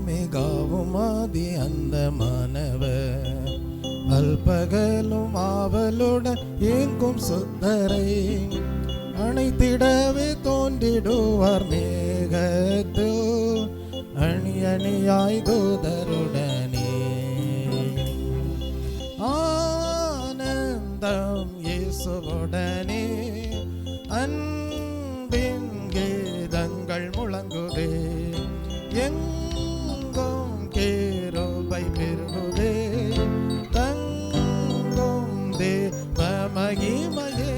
மிகவும் ஆதி அந்த மாணவர் அல்பகலும் ஆவலுடன் ஏங்கும் சுத்தரை அணைத்திடவே தோன்றிடுவார் மேகத்தில் அணி அணியாய் தூதருடனே. ஆனந்தம் இயேசுவுடனே அன்பின் கீதங்கள் முழங்குதே, எங்கும் கிருபை பெருகுதே, தங்கும் தேவ மகிமையே.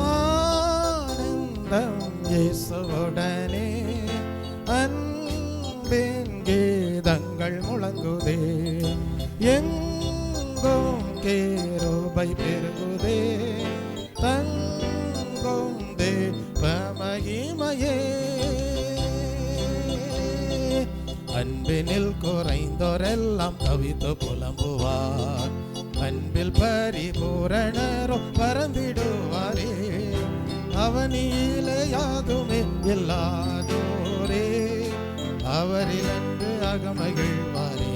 ஆனந்தம் இயேசுவுடனே அன்பின் கீதங்கள் முழங்குதே, எங்கும் கிருபை பெருகுதே, தங்கும் தேவ மகிமையே. அன்பினில் குறைந்தோரெல்லாம் தவித்து புலம்புவார், அன்பில் பரிபூரணரோ பறந்திடுவாரே. அவனிலே யாதுமே இல்லாதோரே, அவரில் அன்று அகமகிழ்வாரே.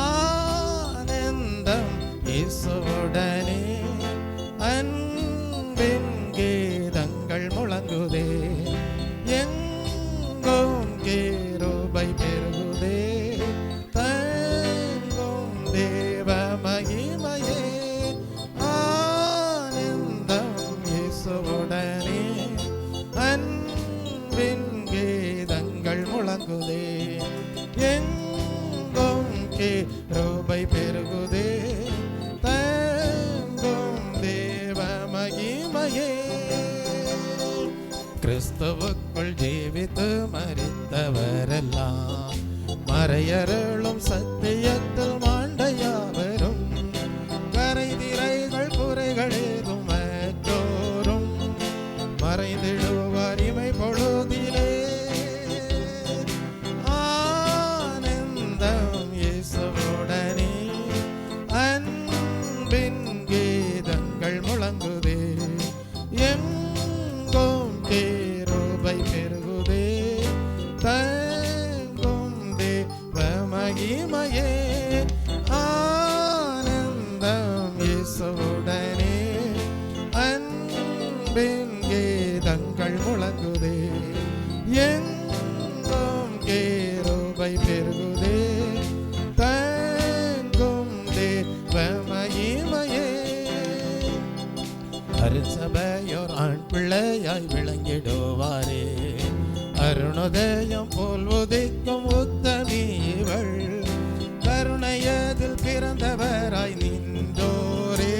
ஆனந்தம் இயேசுவுடனே அன்பின் கீதங்கள் முழங்குதே, எங்கும் கிருபை பெருகுதே, தங்கும் தேவ மகிமையே. ஆனந்தம் இயேசுவுடனே அன்பின் கீதங்கள் முழங்குதே, எங்கும் கிருபை பெருகுதே, தங்கும் தேவ மகிமையே. கிறிஸ்துவுக்குள் ஜீவித்து மரித்தவரெல்லாம் மறையருளும் சத்தியத்தில் மாண்டையாவரும், கரைதிரைகள் குறைகள் ஏதும் மற்றோரும் மறைந்திடுவார் இமை பொழுதிலே. ஆனந்தம் இயேசுவுடனே அன்பின் கீதங்கள் முழங்குதே, எங்கும் கிருபை பெருகுதே, தங்கும் தேவ மகிமையே. ஆனந்தம் இயேசுவுடனே அன்பின் கீதங்கள் முழங்குதே, எங்கும் கிருபை பெருகுதே, தங்கும் தேவ மகிமையே. அருசபையோர் ஆண் பிள்ளையாய் விளங்கிடுவாரே, அருணோதயம் போல் உதிக்கும் உத்தமி இவள், கருணையதில் பிறந்தவராய் நின்றோரே,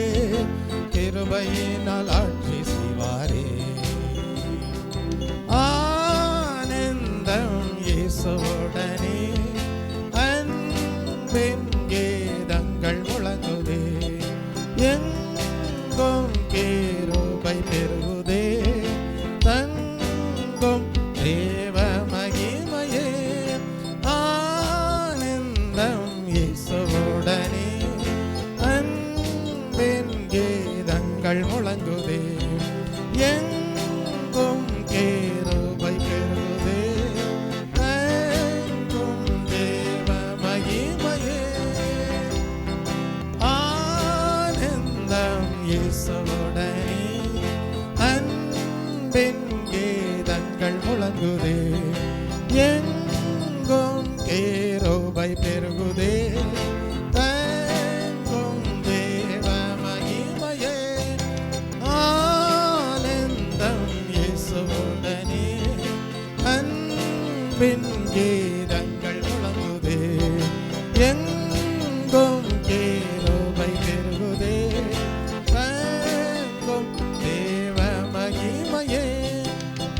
கிருபையினால் ஆட்சி செய்வாரே. ஆனந்தம் இயேசுவுடனே அன்பின் கீதங்கள் முழங்குதே, எங்கும் கிருபை பெருகுதே, தங்கும் தேவ மகிமையே. ஆனந்தம் இயேசுவுடனே அன்பின் கீதங்கள் முழங்குதே, எங்கும் கிருபை பெருகுதே, தங்கும் தேவ மகிமையே. ஆனந்தம் இயேசுவுடனே அன்பின் கீதங்கள் முழங்குதே, எங்கும் கிருபை பெருகுதே, தங்கும் தேவ மகிமையே. ஆனந்தம் இயேசுவுடனே அன்பின் கீதங்கள் முழங்குதே, எங்கும் கிருபை பெருகுதே, தங்கும் தேவ மகிமையே.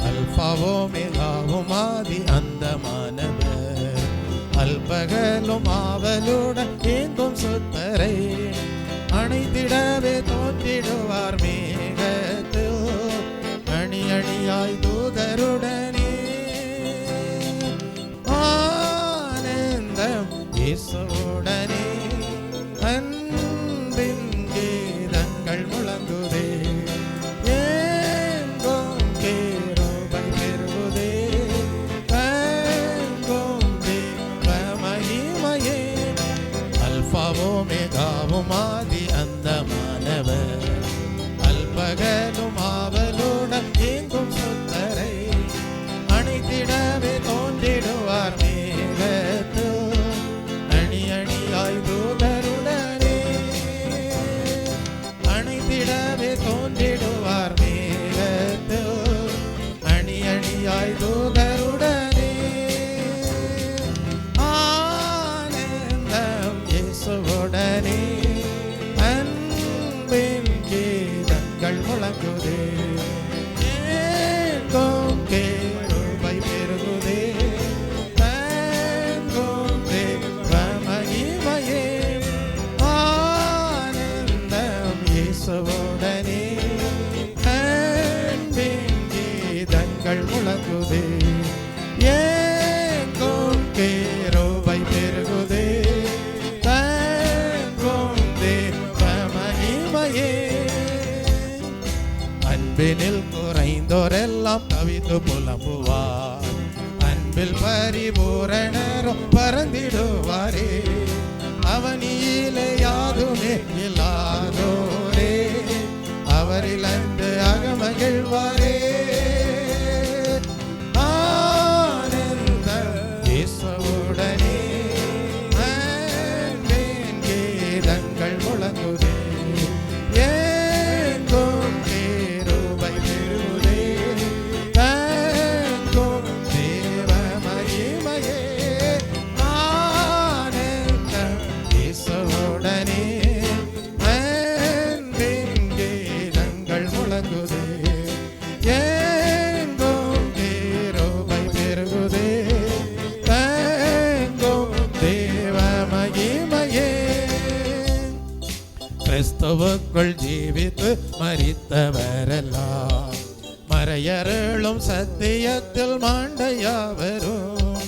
அல்பாவோ மிகவும் ஆதி அந்த மாணவர் அல்பகலும் ஆவலுடன் ஏங்கும் சுத்தரை அணைத்திடவே தோன்றிடுவார் மேகத்தில் அணி அணியாய் தூதருடனே. ஆனந்தம் இயேசுவுடனே அன்பின் கீதங்கள் முழங்குதே, எங்கும் கிருபை பெருகுதே, பகலும் ஆவலுடன் ஏங்கும் சுத்தரை அணைத்திடவே தோன்றிடுவார் மேகத்து அணி அணியாய் தூதருடனே அணைத்திடவே தோன்றிடுவார் மேகத்து அணி அணியாய் தூதருடனே ஆனந்தம் இயேசுவுடனே அன்பின் கீதங்கள் முழங்குதே ஏங்கும் கிருபை பெருகுதே தங்கும் தேவ மகிமையே ஆனந்தம் இயேசுவுடனே அன்பின் கீதங்கள் முழங்குதே ஏங்கும் கிருபை பெருகுதே தங்கும் தேவ மகிமையே அன்பினில் குறைந்தோரெல்லாம் கவித்து புலம்புவார் அன்பில் பரிபூரணரும் பறந்திடுவாரே அவனியிலே யாதுமே இல்லாதோரே அவரில் அன்று அகமகிழ்வாரே ஆனந்த இயேசுவுடனே அன்பின் கீதங்கள் முழங்குதே ஏங்கும் கிருபை பெருகுதே தங்கும் தேவ மகிமையே ஆனந்தம் இயேசுவுடனே அன்பின் கீதங்கள் முழங்குதே ஏங்கும் கிருபை பெருகுதே தங்கும் தேவ மகிமையே கிறிஸ்துவுக்குள் ஜீவித்து மரித்தவரெல்லாம் மறையருளும் சத்தியத்தில் மாண்டையாவரும்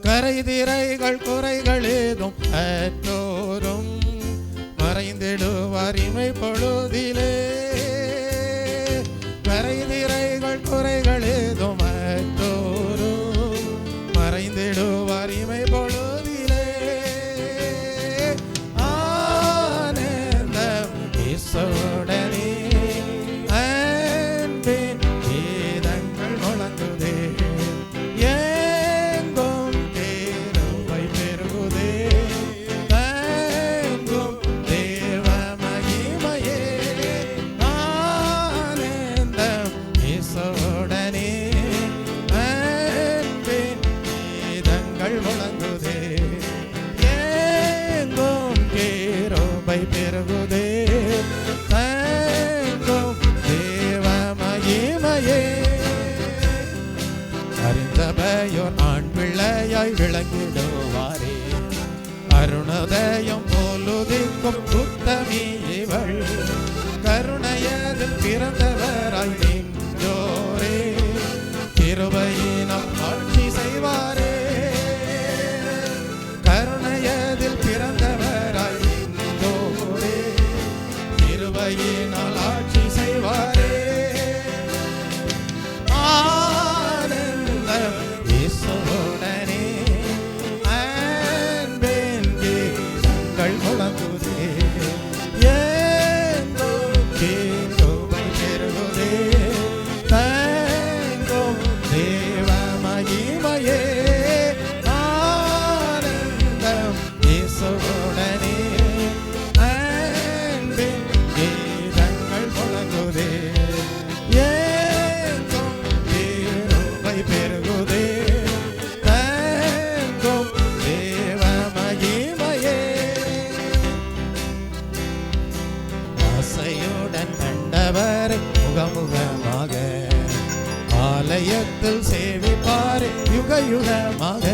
கரைதிரைகள் குறைகள் ஏதும் அற்றோரும் மறைந்திடுவார் இமை பொழுதிலே கரைதிரைகள் குறைகள் ஏதும் அற்றோரும் மறைந்திடுவார் இமை பொழுதிலே ஆனந்தம் இயேசுவுடனே அன்பின் கீதங்கள் முழங்குதே ஏங்கும் கிருபை பெருகுதே தங்கும் தேவ மகிமையே ஆனந்தம் இயேசுவுடனே அன்பின் கீதங்கள் முழங்குதே ஏங்கும் கிருபை பெருகுதே தங்கும் தேவ மகிமையே அறிந்தபயோர் ஆண் பிள்ளையாய் விளங்கிடுவாரே அருணோதயம் போலுதிக்கும் புத்தமி இவள் கருணையதில் பிறந்தவராய் நின்றோரே கிருபையினால் ஆட்சி செய்வாரே கருணையதில் பிறந்தவராய் நின்றோரே கிருபையினால் ஆட்சி செய்வாரே ஆனந்தம் இயேசுவுடனே அன்பின் கீதங்கள் முழங்குதே ஏங்கும் கிருபை பெருகுதே தங்கும் தேவ மகிமையே ஆனந்தம் இயேசுவுடனே அன்பின் கீதங்கள் முழங்குதே ஏங்கும் கிருபை பெருகுதே தங்கும் தேவ மகிமையே ஆசையுடன் கண்டவரை முகமுகமாக ஆலயத்தில் சேவிப்பார் யுக யுகமாக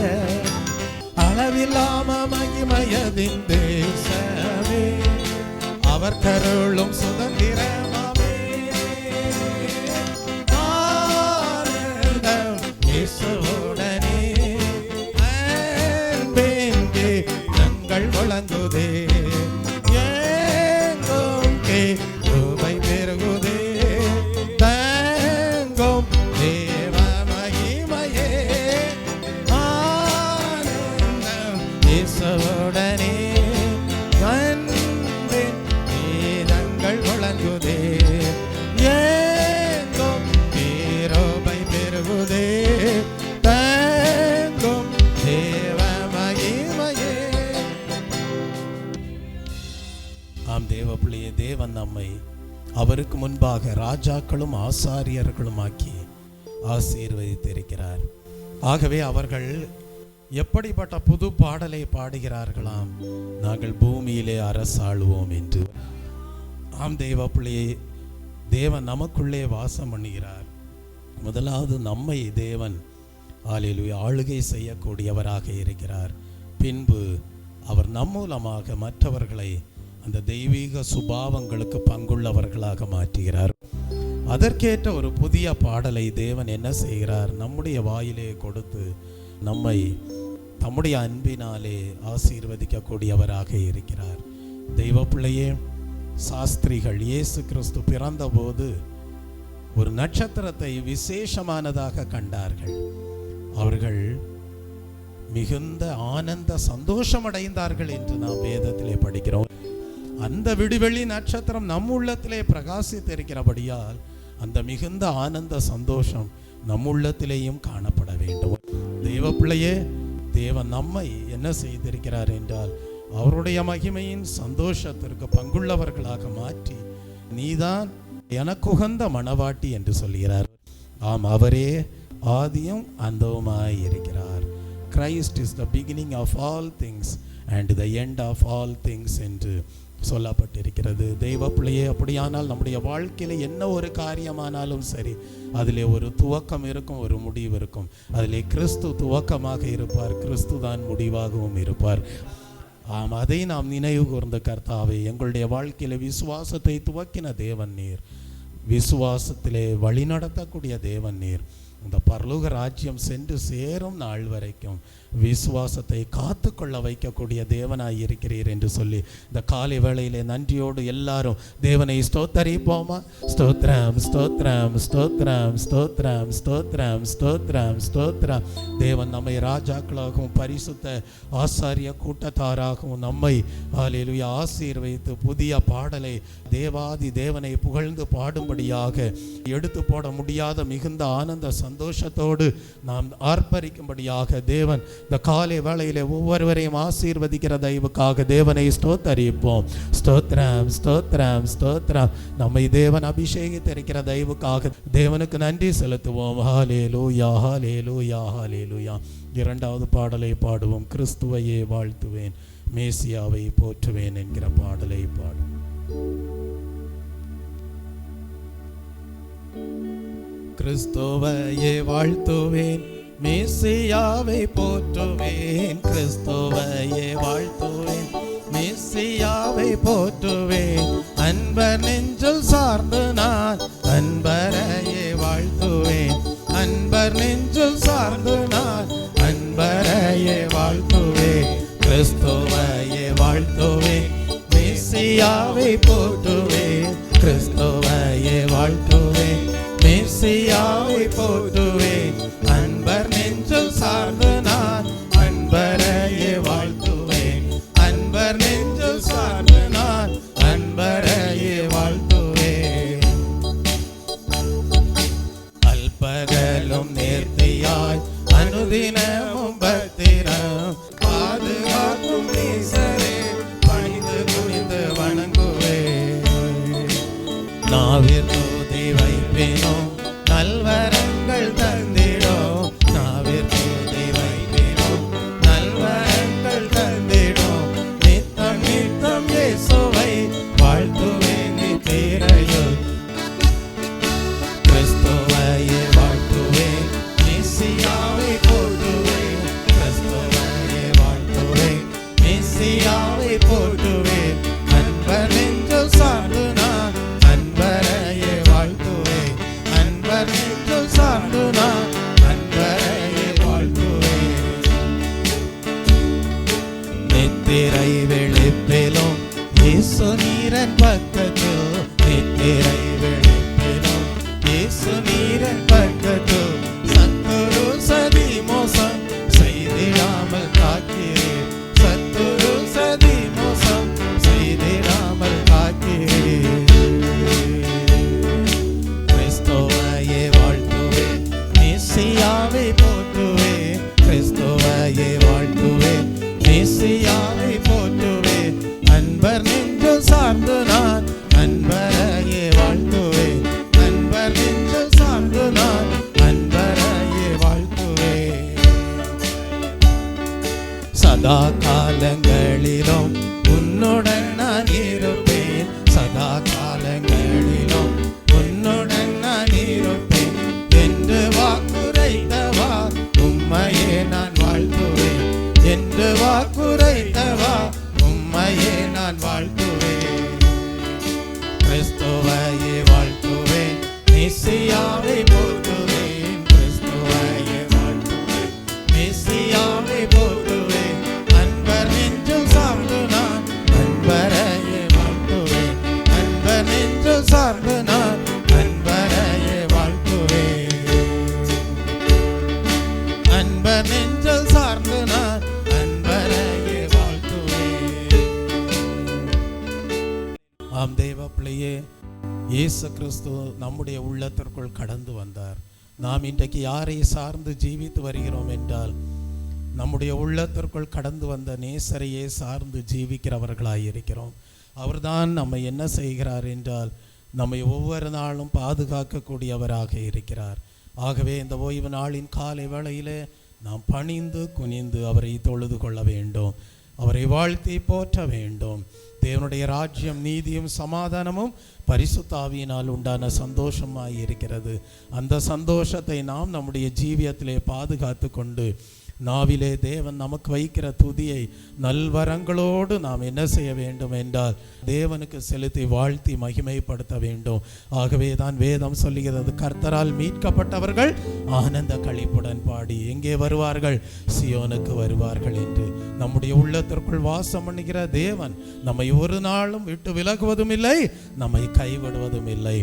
அளவில்லாம மகிமையதின் தேசமே அவர் கருளும் சுதந்திரமாமே ஆனந்தம் இயேசுவுடனே அன்பின் கீதங்கள் முழங்குதே ஏங்கும் கிருபை பெருகுதே தங்கும் தேவ மகிமையே ஆனந்தம் இயேசுவுடனே அன்பின் கீதங்கள் முழங்குதே முன்பாக ராஜாக்களும் ஆசாரியர்களும் ஆக்கி ஆசீர்வதித்திருக்கிறார். ஆகவே அவர்கள் எப்படிப்பட்ட புது பாடலை பாடுகிறார்களாம்? நாங்கள் பூமியிலே அரசாளுவோம் என்று. ஆம் தெய்வ பிள்ளையே, தேவன் நமக்குள்ளே வாசம் பண்ணுகிறார். முதலாவது நம்மை தேவன் ஹல்லேலூயா ஆளுகை செய்யக்கூடியவராக இருக்கிறார். பின்பு அவர் நம் மூலமாக மற்றவர்களை அந்த தெய்வீக சுபாவங்களுக்கு பங்குள்ளவர்களாக மாற்றுகிறார். அதற்கேற்ற ஒரு புதிய பாடலை தேவன் என்ன செய்கிறார்? நம்முடைய வாயிலே கொடுத்து நம்மை தம்முடைய அன்பினாலே ஆசீர்வதிக்கக்கூடியவராக இருக்கிறார். தெய்வ பிள்ளையே, சாஸ்திரிகள் இயேசு கிறிஸ்து பிறந்தபோது ஒரு நட்சத்திரத்தை விசேஷமானதாக கண்டார்கள். அவர்கள் மிகுந்த ஆனந்த சந்தோஷமடைந்தார்கள் என்று நாம் வேதத்திலே படிக்கிறோம். அந்த விடுவெளி நட்சத்திரம் நம் உள்ளத்திலே பிரகாசித்திருக்கிறபடியால் அந்த மிகுந்த ஆனந்த சந்தோஷம் நம் உள்ளத்திலேயும் காணப்பட வேண்டும். தெய்வ பிள்ளையே, தேவன் நம்மை என்ன செய்திருக்கிறார் என்றால் அவருடைய மகிமையின் சந்தோஷத்திற்கு பங்குள்ளவர்களாக மாற்றி, நீதான் எனக்குகந்த மணவாட்டி என்று சொல்கிறார். ஆம், அவரே ஆதியும் அந்தவுமாய் இருக்கிறார். Christ is the beginning of all things and the end of all things என்று சொல்லப்பட்டிருக்கிறது. தெய்வ பிள்ளையே, அப்படியானால் நம்முடைய வாழ்க்கையில் என்ன ஒரு காரியமானாலும் சரி, அதிலே ஒரு துவக்கம் இருக்கும், ஒரு முடிவு இருக்கும். அதிலே கிறிஸ்து துவக்கமாக இருப்பார், கிறிஸ்து தான் முடிவாகவும் இருப்பார். ஆம், அதை நாம் நினைவு கூர்ந்த கர்த்தாவே, எங்களுடைய வாழ்க்கையில் விசுவாசத்தை துவக்கின தேவன் நீர், விசுவாசத்திலே வழி நடத்தக்கூடிய தேவன் நீர். இந்த பரலோக ராஜ்யம் சென்று சேரும் நாள் வரைக்கும் விசுவாசத்தை காத்து கொள்ள வைக்கக்கூடிய தேவனாய் இருக்கிறீர் என்று சொல்லி இந்த காலை வேளையிலே நன்றியோடு எல்லாரும் தேவனை ஸ்தோத்தரிப்போமா? ஸ்தோத்ரம் ஸ்தோத்ரம் ஸ்தோத்ரம் ஸ்தோத்ரம் ஸ்தோத்ரம் ஸ்தோத்ரம் ஸ்தோத்ரம். தேவன் நம்மை ராஜாக்களாகவும் பரிசுத்த ஆசாரிய கூட்டத்தாராகவும் நம்மை ஹல்லேலூயா ஆசீர்வதித்து புதிய பாடலை தேவாதி தேவனை புகழ்ந்து பாடும்படியாக எடுத்து போட முடியாத மிகுந்த ஆனந்த சந்தோஷத்தோடு நாம் ஆர்ப்பரிக்கும்படியாக தேவன் இந்த காலை வேளையிலே ஒவ்வொருவரையும் ஆசீர்வதிக்கிற தயவுக்காக தேவனை ஸ்தோத்தரிப்போம். ஸ்தோத்ரம் ஸ்தோத்ரம் ஸ்தோத்ரம். நம்மை தேவன் அபிஷேகித்திருக்கிற தயவுக்காக தேவனுக்கு நன்றி செலுத்துவோம். ஹல்லேலூயா ஹல்லேலூயா ஹல்லேலூயா. இரண்டாவது பாடலை பாடுவோம். கிறிஸ்துவையே வாழ்த்துவேன், மேசியாவை போற்றுவேன் என்கிற பாடலை பாடுவோம். கிறிஸ்துவையே வாழ்த்துவேன், மேசியாவை போற்றுவேன். கிறிஸ்துவையே வாழ்த்துவேன், மேசியாவை போற்றுவேன். அன்பர் நெஞ்சில் சார்ந்து நான் அன்பரையே வாழ்த்துவேன். அன்பர் நெஞ்சில் சார்ந்து நான் அன்பரையே வாழ்த்துவேன். கிறிஸ்துவையே வாழ்த்துவேன், மேசியாவை போற்றுவேன். கிறிஸ்துவையே வாழ்த்துவேன், மேசியாவை போற்றுவேன். அன்பர் நெஞ்சில் சார்ந்து நான் அன்பரையே வாழ்த்துவேன். அன்பர் நெஞ்சில் சார்ந்து நான் அன்பரையே வாழ்த்துவேன். அல்பகலும் நேர்த்தியாய் அனுதினமும் பத்திரம் பாதுகாக்கும் ஈசரே பணிந்து குனிந்து வணங்குவேன். நாவிற் தூதி வைப்பேனோம், நல்வரங்கள் தந்திடும். நாவிற் தூதி வைப்பேனோம், நல்வரங்கள் தந்திடும். நித்தம் நித்தம் இயேசுவை வாழ்த்துவேன் நித்திரையில். கிறிஸ்துவையே வாழ்த்துவேன், மேசியாவை போற்றுவேன். கிறிஸ்துவையே வாழ்த்துவேன், மேசியாவை போற்றுவேன். அன்பர் நெஞ்சில் சார்ந்து நான் அன்பரையே வாழ்த்துவேன். அன்பர் நெஞ்சில் சார்ந்து நான் அன்பரையே வாழ்த்துவேன். நித்திரை விழிப்பிலும் இயேசு நீரன் பக்கத்தில். நித்திரை விழிப்பிலும் இயேசு நீரன் பக்கத்தில். சத்துரு சதி மோசம் செய்திடாமல் காக்கிறேன். சத்துரு சதி மோசம் செய்திடாமல் காக்கிறேன். கிறிஸ்துவையே வாழ்த்துவேன், மேசியாவை போற்றுவேன். கிறிஸ்துவையே வாழ்த்துவேன், மேசியாவை போற்றுவேன். அன்பர் நெஞ்சில் சார்ந்து நான் அன்பரையே வாழ்த்துவேன். இயேசு கிறிஸ்து நம்முடைய உள்ளத்திற்குள் கடந்து வந்தார். நாம் இன்றைக்கு யாரை சார்ந்து ஜீவித்து வருகிறோம் என்றால், நம்முடைய உள்ளத்திற்குள் கடந்து வந்த நேசரையே சார்ந்து ஜீவிக்கிறவர்களாய் இருக்கிறோம். அவர்தான் நம்மை என்ன செய்கிறார் என்றால், நம்மை ஒவ்வொரு நாளும் பாதுகாக்கக்கூடியவராக இருக்கிறார். ஆகவே இந்த ஓய்வு நாளின் காலை வேளையிலே நாம் பணிந்து குனிந்து அவரை தொழுது கொள்ள வேண்டும், அவரை வாழ்த்தி போற்ற வேண்டும். தேவனுடைய ராஜ்யம் நீதியும் சமாதானமும் பரிசுத்த ஆவியினால் உண்டான சந்தோஷமாய் இருக்கிறது. அந்த சந்தோஷத்தை நாம் நம்முடைய ஜீவியத்திலே பாதுகாத்து கொண்டு நாவிலே தேவன் நமக்கு வைக்கிற துதியை நல்வரங்களோடு நாம் என்ன செய்ய வேண்டும் என்றால், தேவனுக்கு செலுத்தி வாழ்த்தி மகிமைப்படுத்த வேண்டும். ஆகவே தான் வேதம் சொல்லுகிறது, கர்த்தரால் மீட்கப்பட்டவர்கள் ஆனந்த களிப்புடன் பாடி எங்கே வருவார்கள்? சியோனுக்கு வருவார்கள் என்று. நம்முடைய உள்ளத்திற்குள் வாசம் பண்ணுகிற தேவன் நம்மை ஒரு நாளும் விட்டு விலகுவதும் இல்லை, நம்மை கைவிடுவதும் இல்லை.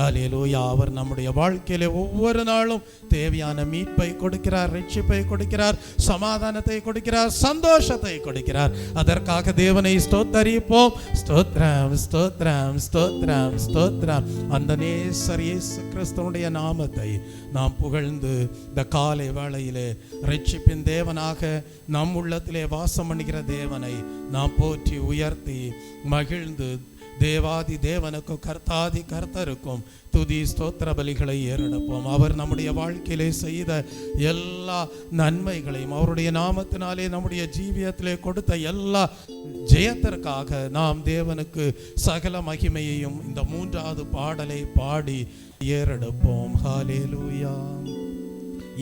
அல்லேலூயா. அவர் நம்முடைய வாழ்க்கையிலே ஒவ்வொரு நாளும் தேவையான மீட்பை கொடுக்கிறார், ரட்சிப்பை கொடுக்கிறார், சமாதானத்தை கொடுக்கிறார், சந்தோஷத்தை கொடுக்கிறார். அதற்காக தேவனை ஸ்தோத்தரிப்போம். ஸ்தோத்ரம் ஸ்தோத்ரம் ஸ்தோத்ரம் ஸ்தோத்ரம். அந்த நேசர் இயேசு கிறிஸ்துவுடைய நாமத்தை நாம் புகழ்ந்து இந்த காலை வேளையிலே ரட்சிப்பின் தேவனாக நம் உள்ளத்திலே வாசம் பண்ணுகிற தேவனை நாம் போற்றி உயர்த்தி மகிழ்ந்து தேவாதி தேவனுக்கும் கர்த்தாதி கர்த்தருக்கும் துதி ஸ்தோத்திர பலிகளை ஏறெடுப்போம். அவர் நம்முடைய வாழ்க்கையிலே செய்த எல்லா நன்மைகளையும், அவருடைய நாமத்தினாலே நம்முடைய ஜீவியத்திலே கொடுத்த எல்லா ஜெயத்திற்காக நாம் தேவனுக்கு சகல மகிமையையும் இந்த 3வது பாடலை பாடி ஏறெடுப்போம். ஹல்லேலூயா.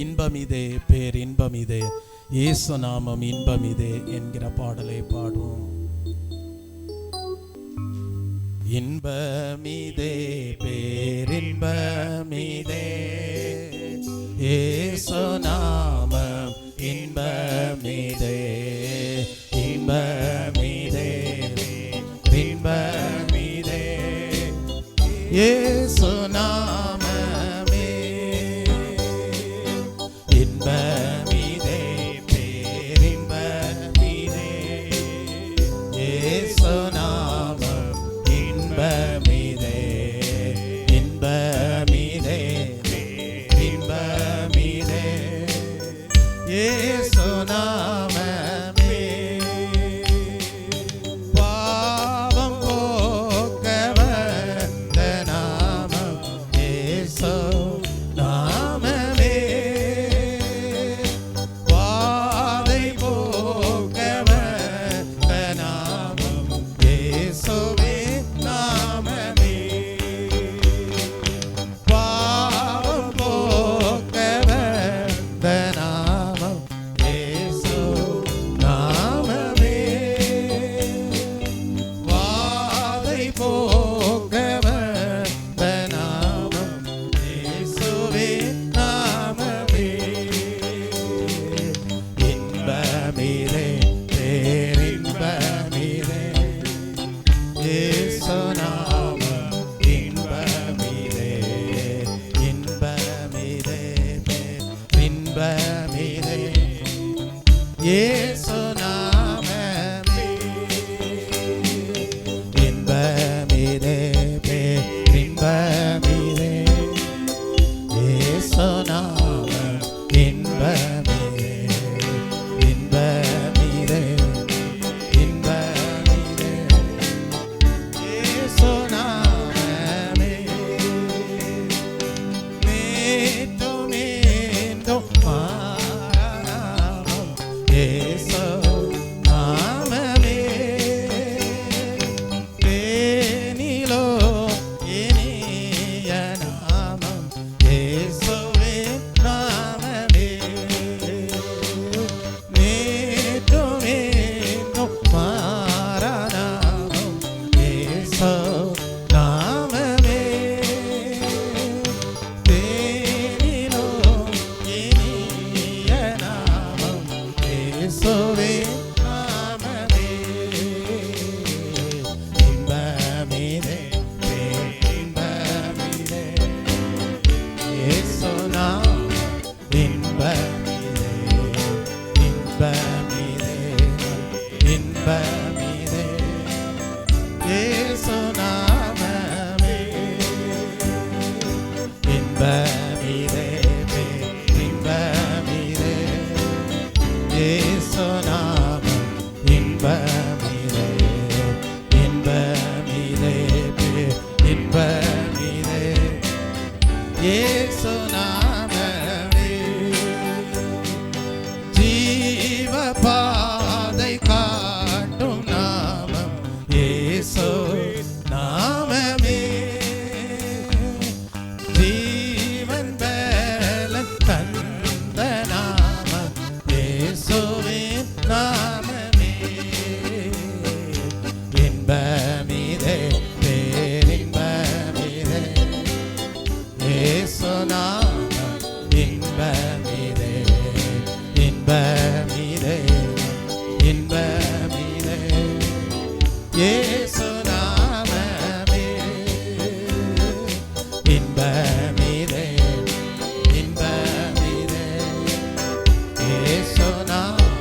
இன்பமிதே பேரின்பமிதே, இயேசு நாமம் இன்பமிதே என்கிற பாடலை பாடுவோம். இன்பமிதே பேரின்பமிதே, இயேசு நாமம் இன்பமிதே, இன்பமிதே இன்பமிதே, இயேசு நாமமே இன்பமிதே பேரின்பமிதே, இயேசு நாமம் இன்பமிதே, இன்பமிதே இன்பமிதே, இயேசு நாமமே. பாவம் போக்க வந்த நாமம் இயேசு நாமமே, வாதை போக்க வந்த நாமம் இயேசுவே நாமமே, பாவம் போக்க வந்த நாமம் இயேசு நாமமே, வாதை போக்க வந்த நாமம் இயேசுவே நாமமே. இன்பமிதே பேரின்பமிதே, இயேசு நாமம் இன்பமிதே, இன்பமிதே பேரின்பமிதே, இயேசு நாமமே, இன்பமிதே பேரின்பமிதே, இயேசு நாமம் இன்பமிதே, இன்பமிதே இன்பமிதே, இயேசு நாமமே. நேற்றும் இன்றும் மாறாத நாமம் இயேசு இன்பமிதே இன்பமிதே இயேசு நாமம் இன்பமிதே இன்பமிதே இன்பமிதே இயேசு நாமமே ஜீவ பாதை காட்டும் நாமம் இயேசு நாமமே ஜீவன் பலன் தந்த நாமம் இயேசுவின் நாமமே இன்பமிதே பேரின்பமிதே இயேசு நாமம் இன்பமிதே இன்பமிதே இன்பமிதே இயேசு நாமமே இன்பமிதே இன்பமிதே இயேசு நாமம்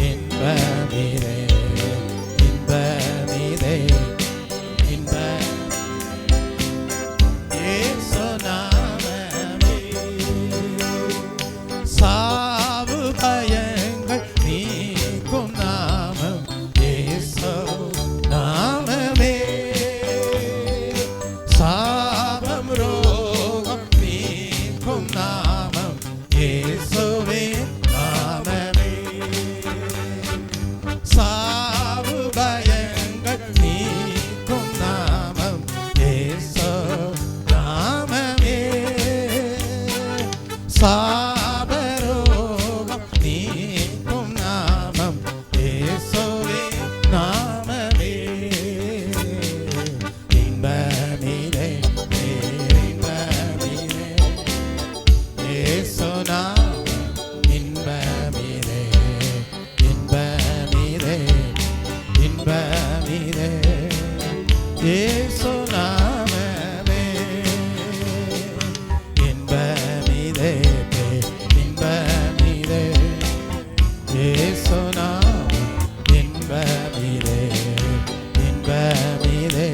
இன்பமிதே இன்பமிதே இயேசு நாமமே சாவு பயங்கள் நீக்கும் நாமம் இயேசு நாமமே சாபம் ரோகம் நீக்கும் நாமம் இயேசுவின் நாமமே சாவு பயங்கள் நீக்கும் நாமம் இயேசு நாமமே சாபரோகம் நீக்கும் நாமம் இயேசுவின் நாமமே இன்பமிதே இன்பமிதே இயேசு நாமம் இன்பமிதே இன்பமிதே இன்பமிதே இயேசு நாமமே இன்பமிதே இன்பமிதே இயேசு நாமம் இன்பமிதே இன்பமிதே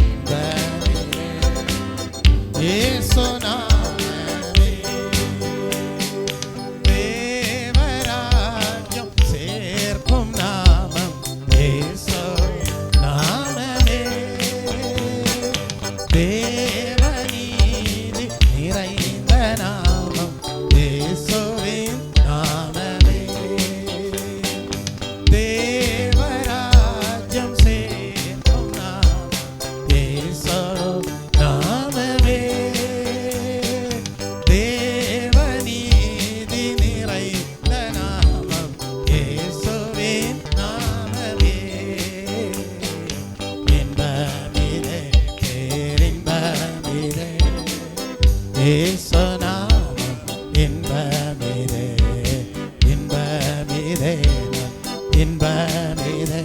இன்பமிதே இயேசு நாமமே தேவராஜ்யம் சேர்க்கும் நாமம் இயேசு நாமமே தேவநீதி நிறைந்த நாமம் இயேசுவின் நாமமே தேவராஜ்யம் சேர்க்கும் நாமம் இயேசு நாமமே தேவநீதி நிறைந்த நாமம் இயேசுவின் நாமமே இன்பமிதே பேரின்பமிதே இயேசு நாமம் இன்பமிதே இன்பமிதே இன்பமிதே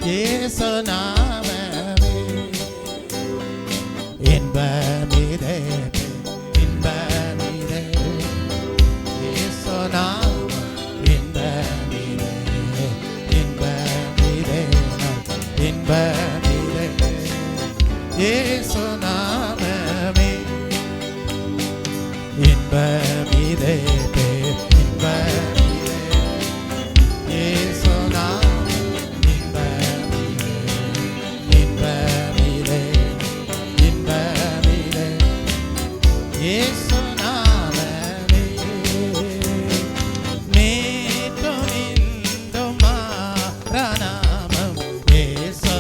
இயேசு நாமமே இன்பமிதே இன்பமிதே இயேசு நாமம் இன்பமிதே இன்பமிதே இன்பமிதே இயேசு நாமமே இன்பமிதே இன்பமிதே இயேசு நாமம் இன்பமிதே இன்பமிதே இன்பமிதே இயேசு நாமமே நேற்றும் இன்றும் மாறா நாமம் இயேசு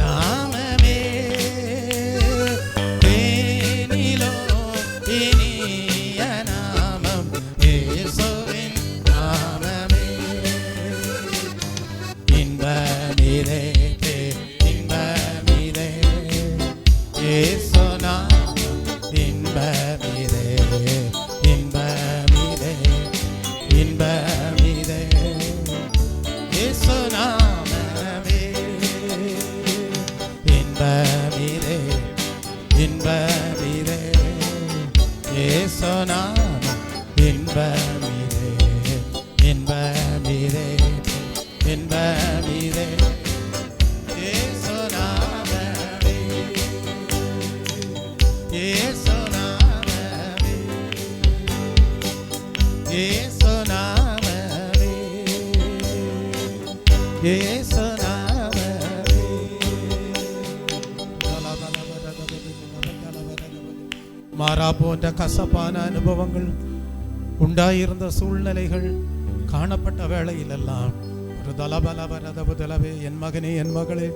நாமமே தேனிலும் இனிய நாமம் இயேசுவின் நாமமே இன்பமிதே இன்பமிதே இயேசு நாமம் இன்பமிதே இன்பமிதே இன்பமிதே இயேசு நாமமே இன்பமிதே இன்பமிதே இயேசு நாமம் இன்பமிதே இன்பமிதே இன்பமிதே இயேசு நாமமே இயேசு நாமமே, இயேசு நாமமே, இயேசு நாமமே. மாறா போன்ற கசப்பான அனுபவங்கள் உண்டாயிருந்த சூழ்நிலைகள் காணப்பட்ட வேளையிலெல்லாம் ஒரு தலபலவரதபுதலவே, என் மகனே என் மகளே,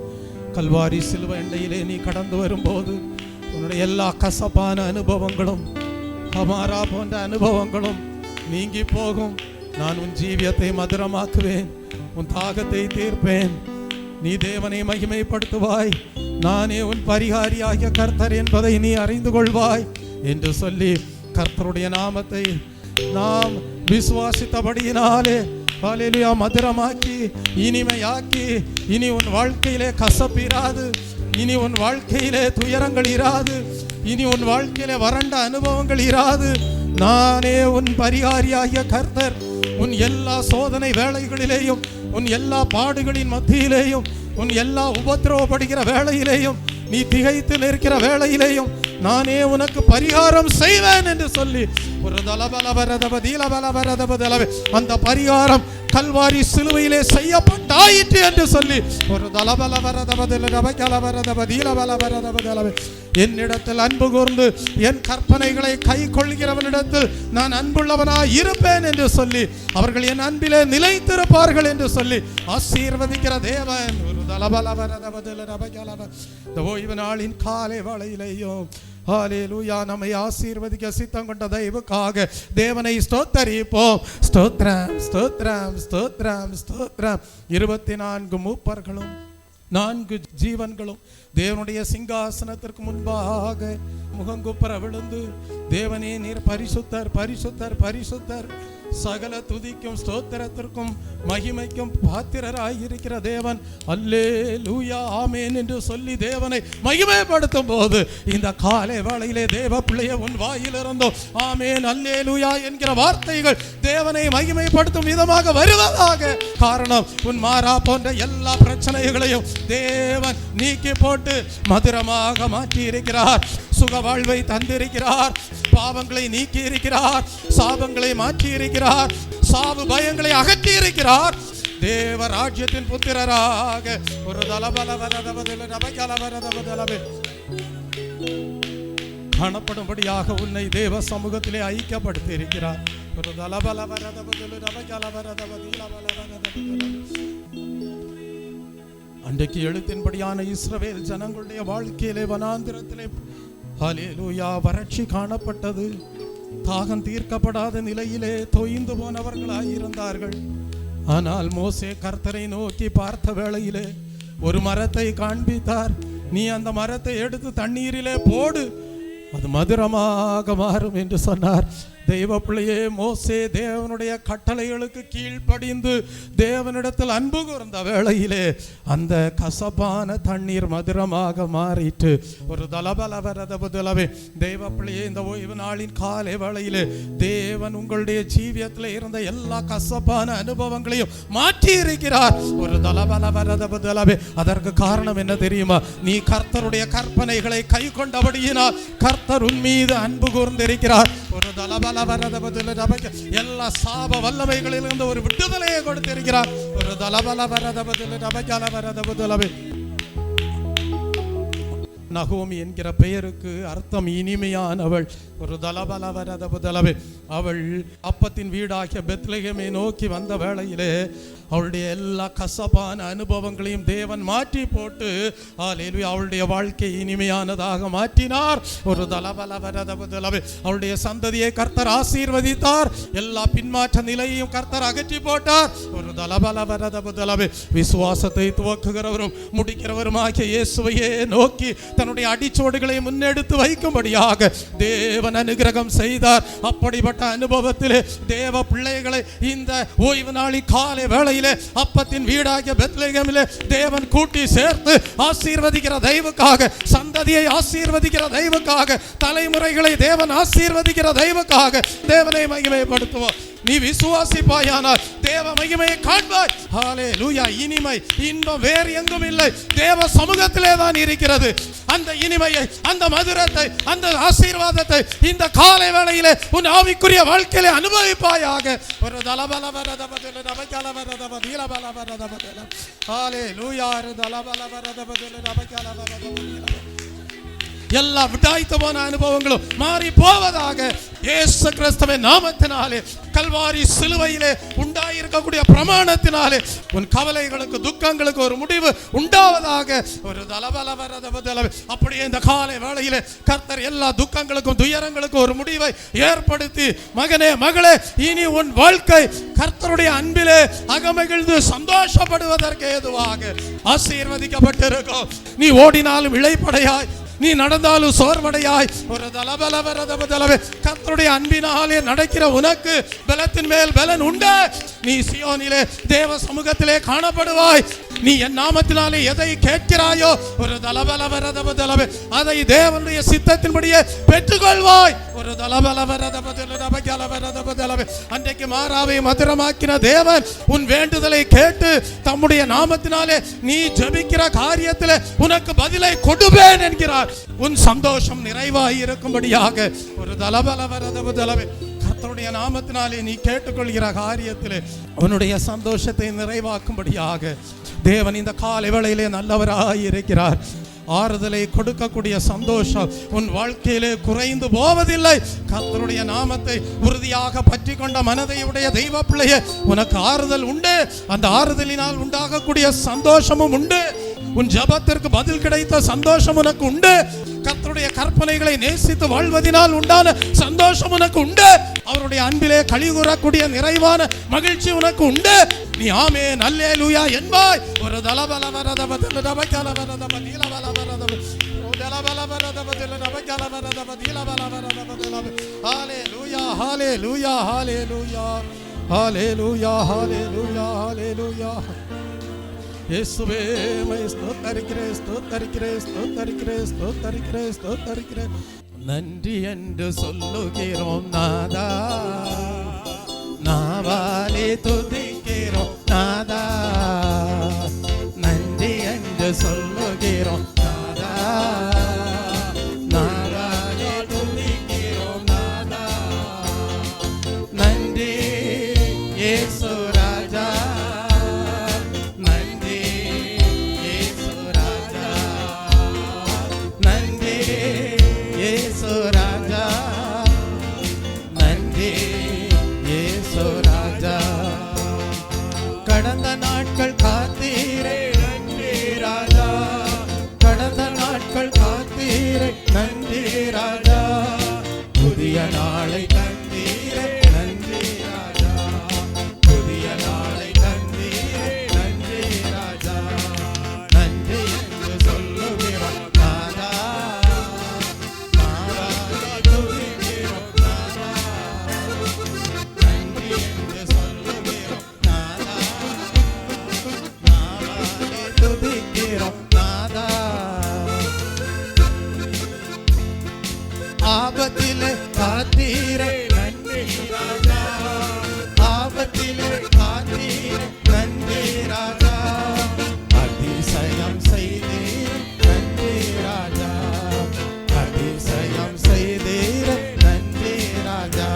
கல்வாரி சிலுவை எண்டையிலே நீ கடந்து வரும்போது உன்னுடைய எல்லா கசப்பான அனுபவங்களும் மாறா போன்ற அனுபவங்களும் நீங்கி போகும். நான் உன் ஜீவியத்தை மதுரமாக்குவேன், உன் தாகத்தை தீர்ப்பேன், நீ தேவனை மகிமைப்படுத்துவாய், நானே உன் பரிகாரியாகிய கர்த்தர் என்பதை நீ அறிந்து கொள்வாய் என்று சொல்லி கர்த்தருடைய நாமத்தை நாம் விசுவாசித்தபடியினாலே ஹல்லேலூயா மதுரமாக்கி இனிமையாக்கி, இனி உன் வாழ்க்கையிலே கசப்பிராது, இனி உன் வாழ்க்கையிலே துயரங்கள் இராது, இனி உன் வாழ்க்கையிலே வறண்ட அனுபவங்கள் இராது. நானே உன் பரிகாரியாகிய கர்த்தர். உன் எல்லா சோதனை வேளைகளிலேயும், உன் எல்லா பாடுகளின் மத்தியிலேயும், உன் எல்லா உபத்திரவப்படுகிற வேளையிலேயும், நீ திகைத்து நிற்கிற வேளையிலேயும் நானே உனக்கு பரிகாரம் செய்வேன் என்று சொல்லி ஒரு தலபலவரதபதீலபலவரதபதலவே, அந்த பரிகாரம் கல்வாரி சிலுவையிலே செய்யப்பட்டாயிற்று என்று சொல்லி ஒரு தலபலவரதபதீலபலவரதபதீலபலவரதபதலவே, என்னிடத்தில் அன்பு கூர்ந்து என் கற்பனைகளை கை கொள்கிறவனிடத்தில் நான் அன்புள்ளவனாய் இருப்பேன் என்று சொல்லி அவர்கள் என் அன்பிலே நிலைத்திருப்பார்கள் என்று சொல்லி ஆசீர்வதிக்கிற தேவன். ஒரு தலபலவரதபதீலபலவரதபதலவே, இந்த ஓய்வு நாளின் காலை வேளையிலேயும் ஹல்லேலூயா நம்மை ஆசீர்வதிக்க சித்தம் கொண்ட தயவுக்காக தேவனை ஸ்தோத்தரிப்போம். ஸ்தோத்திரம் ஸ்தோத்திரம் ஸ்தோத்திரம் ஸ்தோத்திரம். 24 மூப்பர்களும் 4 ஜீவன்களும் தேவனுடைய சிங்காசனத்திற்கு முன்பாக முகங்குப்புற விழுந்து, தேவனே நீர் பரிசுத்தர் பரிசுத்தர் பரிசுத்தர், சகல துதிக்கும் ஸ்தோத்திரத்திற்கும் மகிமைக்கும் பாத்திரராயிருக்கிற தேவன், அல்லேலூயா ஆமென் என்று சொல்லி தேவனை மகிமைப்படுத்தும் போது இந்த காலை வேளையிலே தேவ பிள்ளைய உன் வாயிலிருந்தோ ஆமென் அல்லேலூயா என்கிற வார்த்தைகள் தேவனை மகிமைப்படுத்தும் விதமாக வருவதாக. காரணம், உன் மாறா போன்ற எல்லா பிரச்சனைகளையும் தேவன் நீக்கி போட்டு மதுரமாக மாற்றி இருக்கிறார். சுக வாழ்வை தந்திருக்கிறார், பாவங்களை நீக்கி இருக்கிறார், சாபங்களை மாற்றி இருக்கிறார், சாவு பயங்களை அகற்றி இருக்கிறார். தேவ ராஜ்யத்தின் புத்திரராக ஒரு தலபலவரதபதலவே காணப்படும்படியாக உன்னை தேவ சமூகத்திலே ஐக்கியப்படுத்தி இருக்கிறார். ஒரு அன்றைக்கு எழுத்தின்படியான இஸ்ரவேல் ஜனங்களுடைய வாழ்க்கையிலே வனாந்திரத்திலே ஹல்லேலூயா வறட்சி காணப்பட்டது. தாகம் தீர்க்கப்படாத நிலையிலே தொய்ந்து போனவர்களாய் இருந்தார்கள். ஆனால் மோசே கர்த்தரை நோக்கி பார்த்த வேளையிலே ஒரு மரத்தை காண்பித்தார். நீ அந்த மரத்தை எடுத்து தண்ணீரிலே போடு, அது மதுரமாக மாறும் என்று சொன்னார். தெய்வ பிள்ளையே, மோசே தேவனுடைய கட்டளைகளுக்கு கீழ்ப்படிந்து தேவனிடத்தில் அன்பு கூர்ந்த வேளையிலே அந்த கசப்பான தண்ணீர் மதுரமாக மாறிட்டு ஒரு தலபலவரதபுதலவே. தெய்வ பிள்ளையே, இந்த ஓய்வு நாளின் காலை வேளையிலே தேவன் உங்களுடைய ஜீவியத்தில் இருந்த எல்லா கசப்பான அனுபவங்களையும் மாற்றி இருக்கிறார். ஒரு தலபலவரதபுதலவே. அதற்கு காரணம் என்ன தெரியுமா? நீ கர்த்தருடைய கற்பனைகளை கை கொண்டபடியினால் கர்த்தர் உன் மீது அன்பு கூர்ந்திருக்கிறார். ஒரு எல்லா சாப வல்லமைகளிலிருந்து ஒரு விடுதலையை கொடுத்திருக்கிறார். ஒரு தலபலவரதபுதலவே. நகோமி என்கிற பெயருக்கு அர்த்தம் இனிமையானவள். ஒரு தலபலவரதபுதலவே. அவள் அப்பத்தின் வீடாகிய பெத்லகேமை நோக்கி வந்த வேளையிலே அவளுடைய எல்லா கசப்பான அனுபவங்களையும் தேவன் மாற்றி போட்டு ஹல்லேலூயா அவளுடைய வாழ்க்கை இனிமையானதாக மாற்றினார். ஒரு தலபலவரதபுதலவே. அவளுடைய சந்ததியை கர்த்தர் ஆசீர்வதித்தார். எல்லா பின்மாற்ற நிலையையும் கர்த்தர் அகற்றி போட்டார். ஒரு தலபலவரதபுதலவே. விசுவாசத்தை துவக்குகிறவரும் முடிக்கிறவருமாகிய இயேசுவையே நோக்கி தன்னுடைய அடிச்சோடுகளை முன்னெடுத்து வைக்கும்படியாக தேவன் அனுகிரகம் செய்தார். அப்படிப்பட்ட அனுபவத்திலே தேவ பிள்ளைகளை இந்த ஓய்வு நாளில் காலை வேளையிலே அப்பத்தின் வீடாகிய பெத்லகேமிலே தேவன் கூட்டி சேர்த்து ஆசீர்வதிக்கிற தெய்வக்காக, சந்ததியை ஆசீர்வதிக்கிற தெய்வக்காக, தலைமுறைகளை தேவன் ஆசீர்வதிக்கிற தெய்வக்காக தேவனை மகிமைப்படுத்துவோம். நீ விசுவாசிப்பாயானால் தேவ மகிமையை காண்பாய். ஹல்லேலூயா. இனிமை இன்பம் வேறு எங்கும் இல்லை, தேவ சமூகத்திலே தான் இருக்கிறது. அந்த இனிமையை, அந்த மதுரத்தை, அந்த ஆசீர்வாதத்தை இந்த காலை வேளையிலே உன் ஆவிக்குரிய வாழ்க்கையிலே அனுபவிப்பாயாக. ஒரு தலபலவரதபதல நபகலவரதபதீல பலவரதபதல. ஹல்லேலூயா. தலபலவரதபதல நபகலவரதபதீல. எல்லா விடாய்த்து போன அனுபவங்களும் மாறி போவதாக. இயேசு கிறிஸ்துவின் நாமத்தினாலே, கல்வாரி சிலுவையிலே உண்டாயிருக்கக்கூடிய பிரமாணத்தினாலே உன் கவலைகளுக்கு துக்கங்களுக்கு ஒரு முடிவு உண்டாவதாக. ஒரு தலபலவரதபதல. அப்படியே இந்த காலை வேளையிலே கர்த்தர் எல்லா துக்கங்களுக்கும் துயரங்களுக்கும் ஒரு முடிவை ஏற்படுத்தி, மகனே மகளே, இனி உன் வாழ்க்கை கர்த்தருடைய அன்பிலே அகமகிழ்ந்து சந்தோஷப்படுவதற்கு ஏதுவாக ஆசீர்வதிக்கப்பட்டிருக்கும். நீ ஓடினாலும் இளைப்படையாய், நீ நடந்தாலும் சோர்வடையாய். ஒரு தலபலவரதபதலவே. கர்த்தருடைய அன்பினாலே நடக்கிற உனக்கு பலத்தின் மேல் பலன் உண்டு. நீ சியோனிலே தேவ சமூகத்திலே காணப்படுவாய். நீ என் நாமத்தினாலே எதை கேட்கிறாயோ ஒரு தலபலவரதபதலவே, அதை தேவனுடைய சித்தத்தின்படியே பெற்றுக்கொள்வாய். ஒரு தலபலவரதபதலவே. அன்றைக்கு மாறாவை மதுரமாக்கின தேவன் உன் வேண்டுதலை கேட்டு தம்முடைய நாமத்தினாலே நீ ஜெபிக்கிற காரியத்திலே உனக்கு பதிலை கொடுப்பேன் என்கிறார். உன் சந்தோஷம் நிறைவாய் இருக்கும்படியாக ஒரு தலபலவரதபதலவே. கர்த்தருடைய நாமத்தினாலே நீ கேட்டுக்கொள்கிற காரியத்திலே உன்னுடைய சந்தோஷத்தை நிறைவாக்கும்படியாக தேவன் இந்த காலை வேளையிலே நல்லவராய் இருக்கிறார். ஆறுதலை கொடுக்கக்கூடிய சந்தோஷம் உன் வாழ்க்கையிலே குறைந்து போவதில்லை. கர்த்தருடைய நாமத்தை உறுதியாக பற்றி கொண்ட மனதை உடைய தெய்வ பிள்ளையே, உனக்கு ஆறுதல் உண்டு. அந்த ஆறுதலினால் உண்டாகக்கூடிய சந்தோஷமும் உண்டு. உன் ஜெபத்திற்கு பதில் கிடைத்த சந்தோஷம் உனக்கு உண்டு. கர்த்தருடைய கற்பனைகளை நேசித்து வாழ்வதினால் உண்டான சந்தோஷம் உனக்கு உண்டு. அவருடைய அன்பிலே கலிகூறக்கூடிய நிறைவான மகிழ்ச்சி உனக்கு உண்டு. நீ ஆமென் அல்லேலூயா என்பாய். ஒரு தலபலவரதபதல நபகலவரதபதீல பலவரதப. தலபலவரதபதல நபகலவரதபதீல பலவரதபதல. ஹல்லேலூயா ஹல்லேலூயா ஹல்லேலூயா ஹல்லேலூயா ஹல்லேலூயா ஹல்லேலூயா. இயேசுவே மை ஸ்தோத்தரிக்கிறேன் ஸ்தோத்தரிக்கிறேன் ஸ்தோத்தரிக்கிறேன் ஸ்தோத்தரிக்கிறேன் ஸ்தோத்தரிக்கிறேன். நன்றி என்று சொல்லுகிறோம் நாதா, நாவாலே துதிக்கிறோம் நாதா. நன்றி என்று சொல்லுகிறோம் நாதா, நாவாலே துதிக்கிறோம் நாதா. நன்றி இயேசு ராஜா, கடந்த நாட்கள் காத்தீரே நன்றி ராஜா, கடந்த நாட்கள் காத்தீரே நன்றி ராஜா. புதிய நாளை தந்தீரே நன்றி ராஜா, புதிய நாளை தந்தீரே நன்றி ராஜா. நன்றி என்று சொல்லுகிறோம் நாதா, நாவாலே துதிக்கிறோம் நாதா. நன்றி என்று சொல்லுகிறோம் நாதா, நாவாலே துதிக்கிறோம் நாதா. ஆபத்திலே காத்தீரே நன்றி ராஜா, ஆபத்திலே காத்தீரே நன்றி ராஜா. அதிசயம் செய்தீர் நன்றி ராஜா, அதிசயம் செய்தீர் நன்றி ராஜா.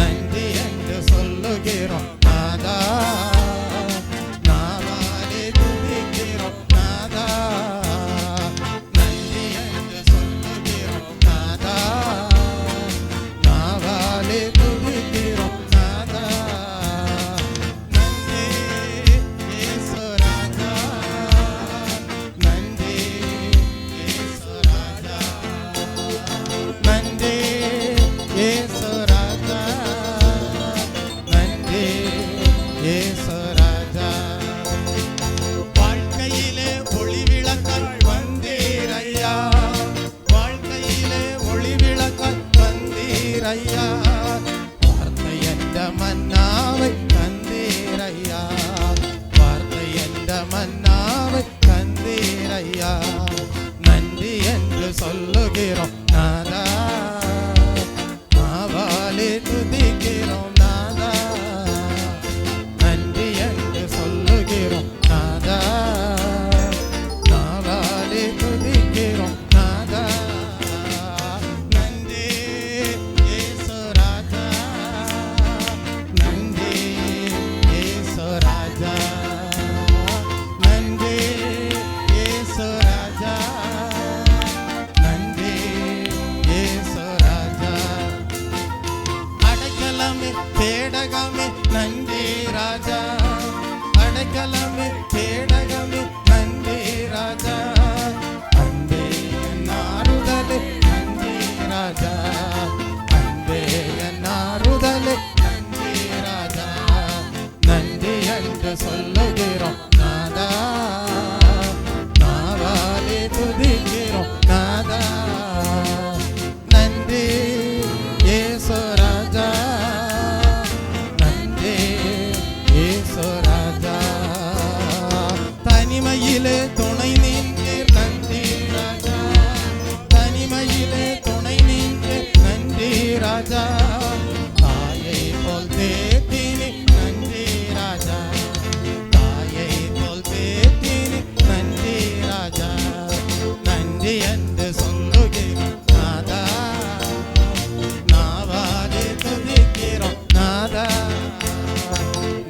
நன்றி என்று சொல்லுகிறோம் நாதா, நாவாலே துதிக்கிறோம் நாதா. நன்றி என்று சொல்லுகிறோம் நாதா, நாவாலே துதிக்கிறோம் நாதா. நன்றி இயேசு ராஜா, நன்றி இயேசு ராஜா, நன்றி இயேசு ராஜா, நன்றி இயேசு ராஜா. வாழ்க்கையிலே ஒளி விளக்காய் வந்தீரையா, வாழ்க்கையிலே ஒளி விளக்காய் வந்தீரையா. வார்த்தை என்ற மன்னாவை தந்தீரையா, வார்த்தை என்ற மன்னாவை தந்தீரையா. நன்றி என்று சொல்லுகிறோம் நாதா, நாவாலே துதிக்கிறோம் நாதா. கேடகமே நன்றி ராஜா, அடைக்கலமே கேடகமே நன்றி ராஜா, அன்பே என் ஆறுதலே நன்றி ராஜா, அன்பே என் ஆறுதலே நன்றி ராஜா, நன்றி என்று சொல்லுகிறோம் நாதா, நாவாலே துதிக்கிறோம் நாதா, நன்றி இயேசு ராஜா, நன்றி இயேசு ராஜா, தனிமையிலே துணை நீந்தீர் நன்றி ராஜா, தனிமையிலே துணை நீந்தீர் நன்றி ராஜா, தாயை போல் தேத்தினி நன்றி ராஜா, தாயை போல் தேத்தினி நன்றி ராஜா, நன்றி என்று சொல்லுகிறோம் நாதா, நாவாலே துதிக்கிறோம் நாதா,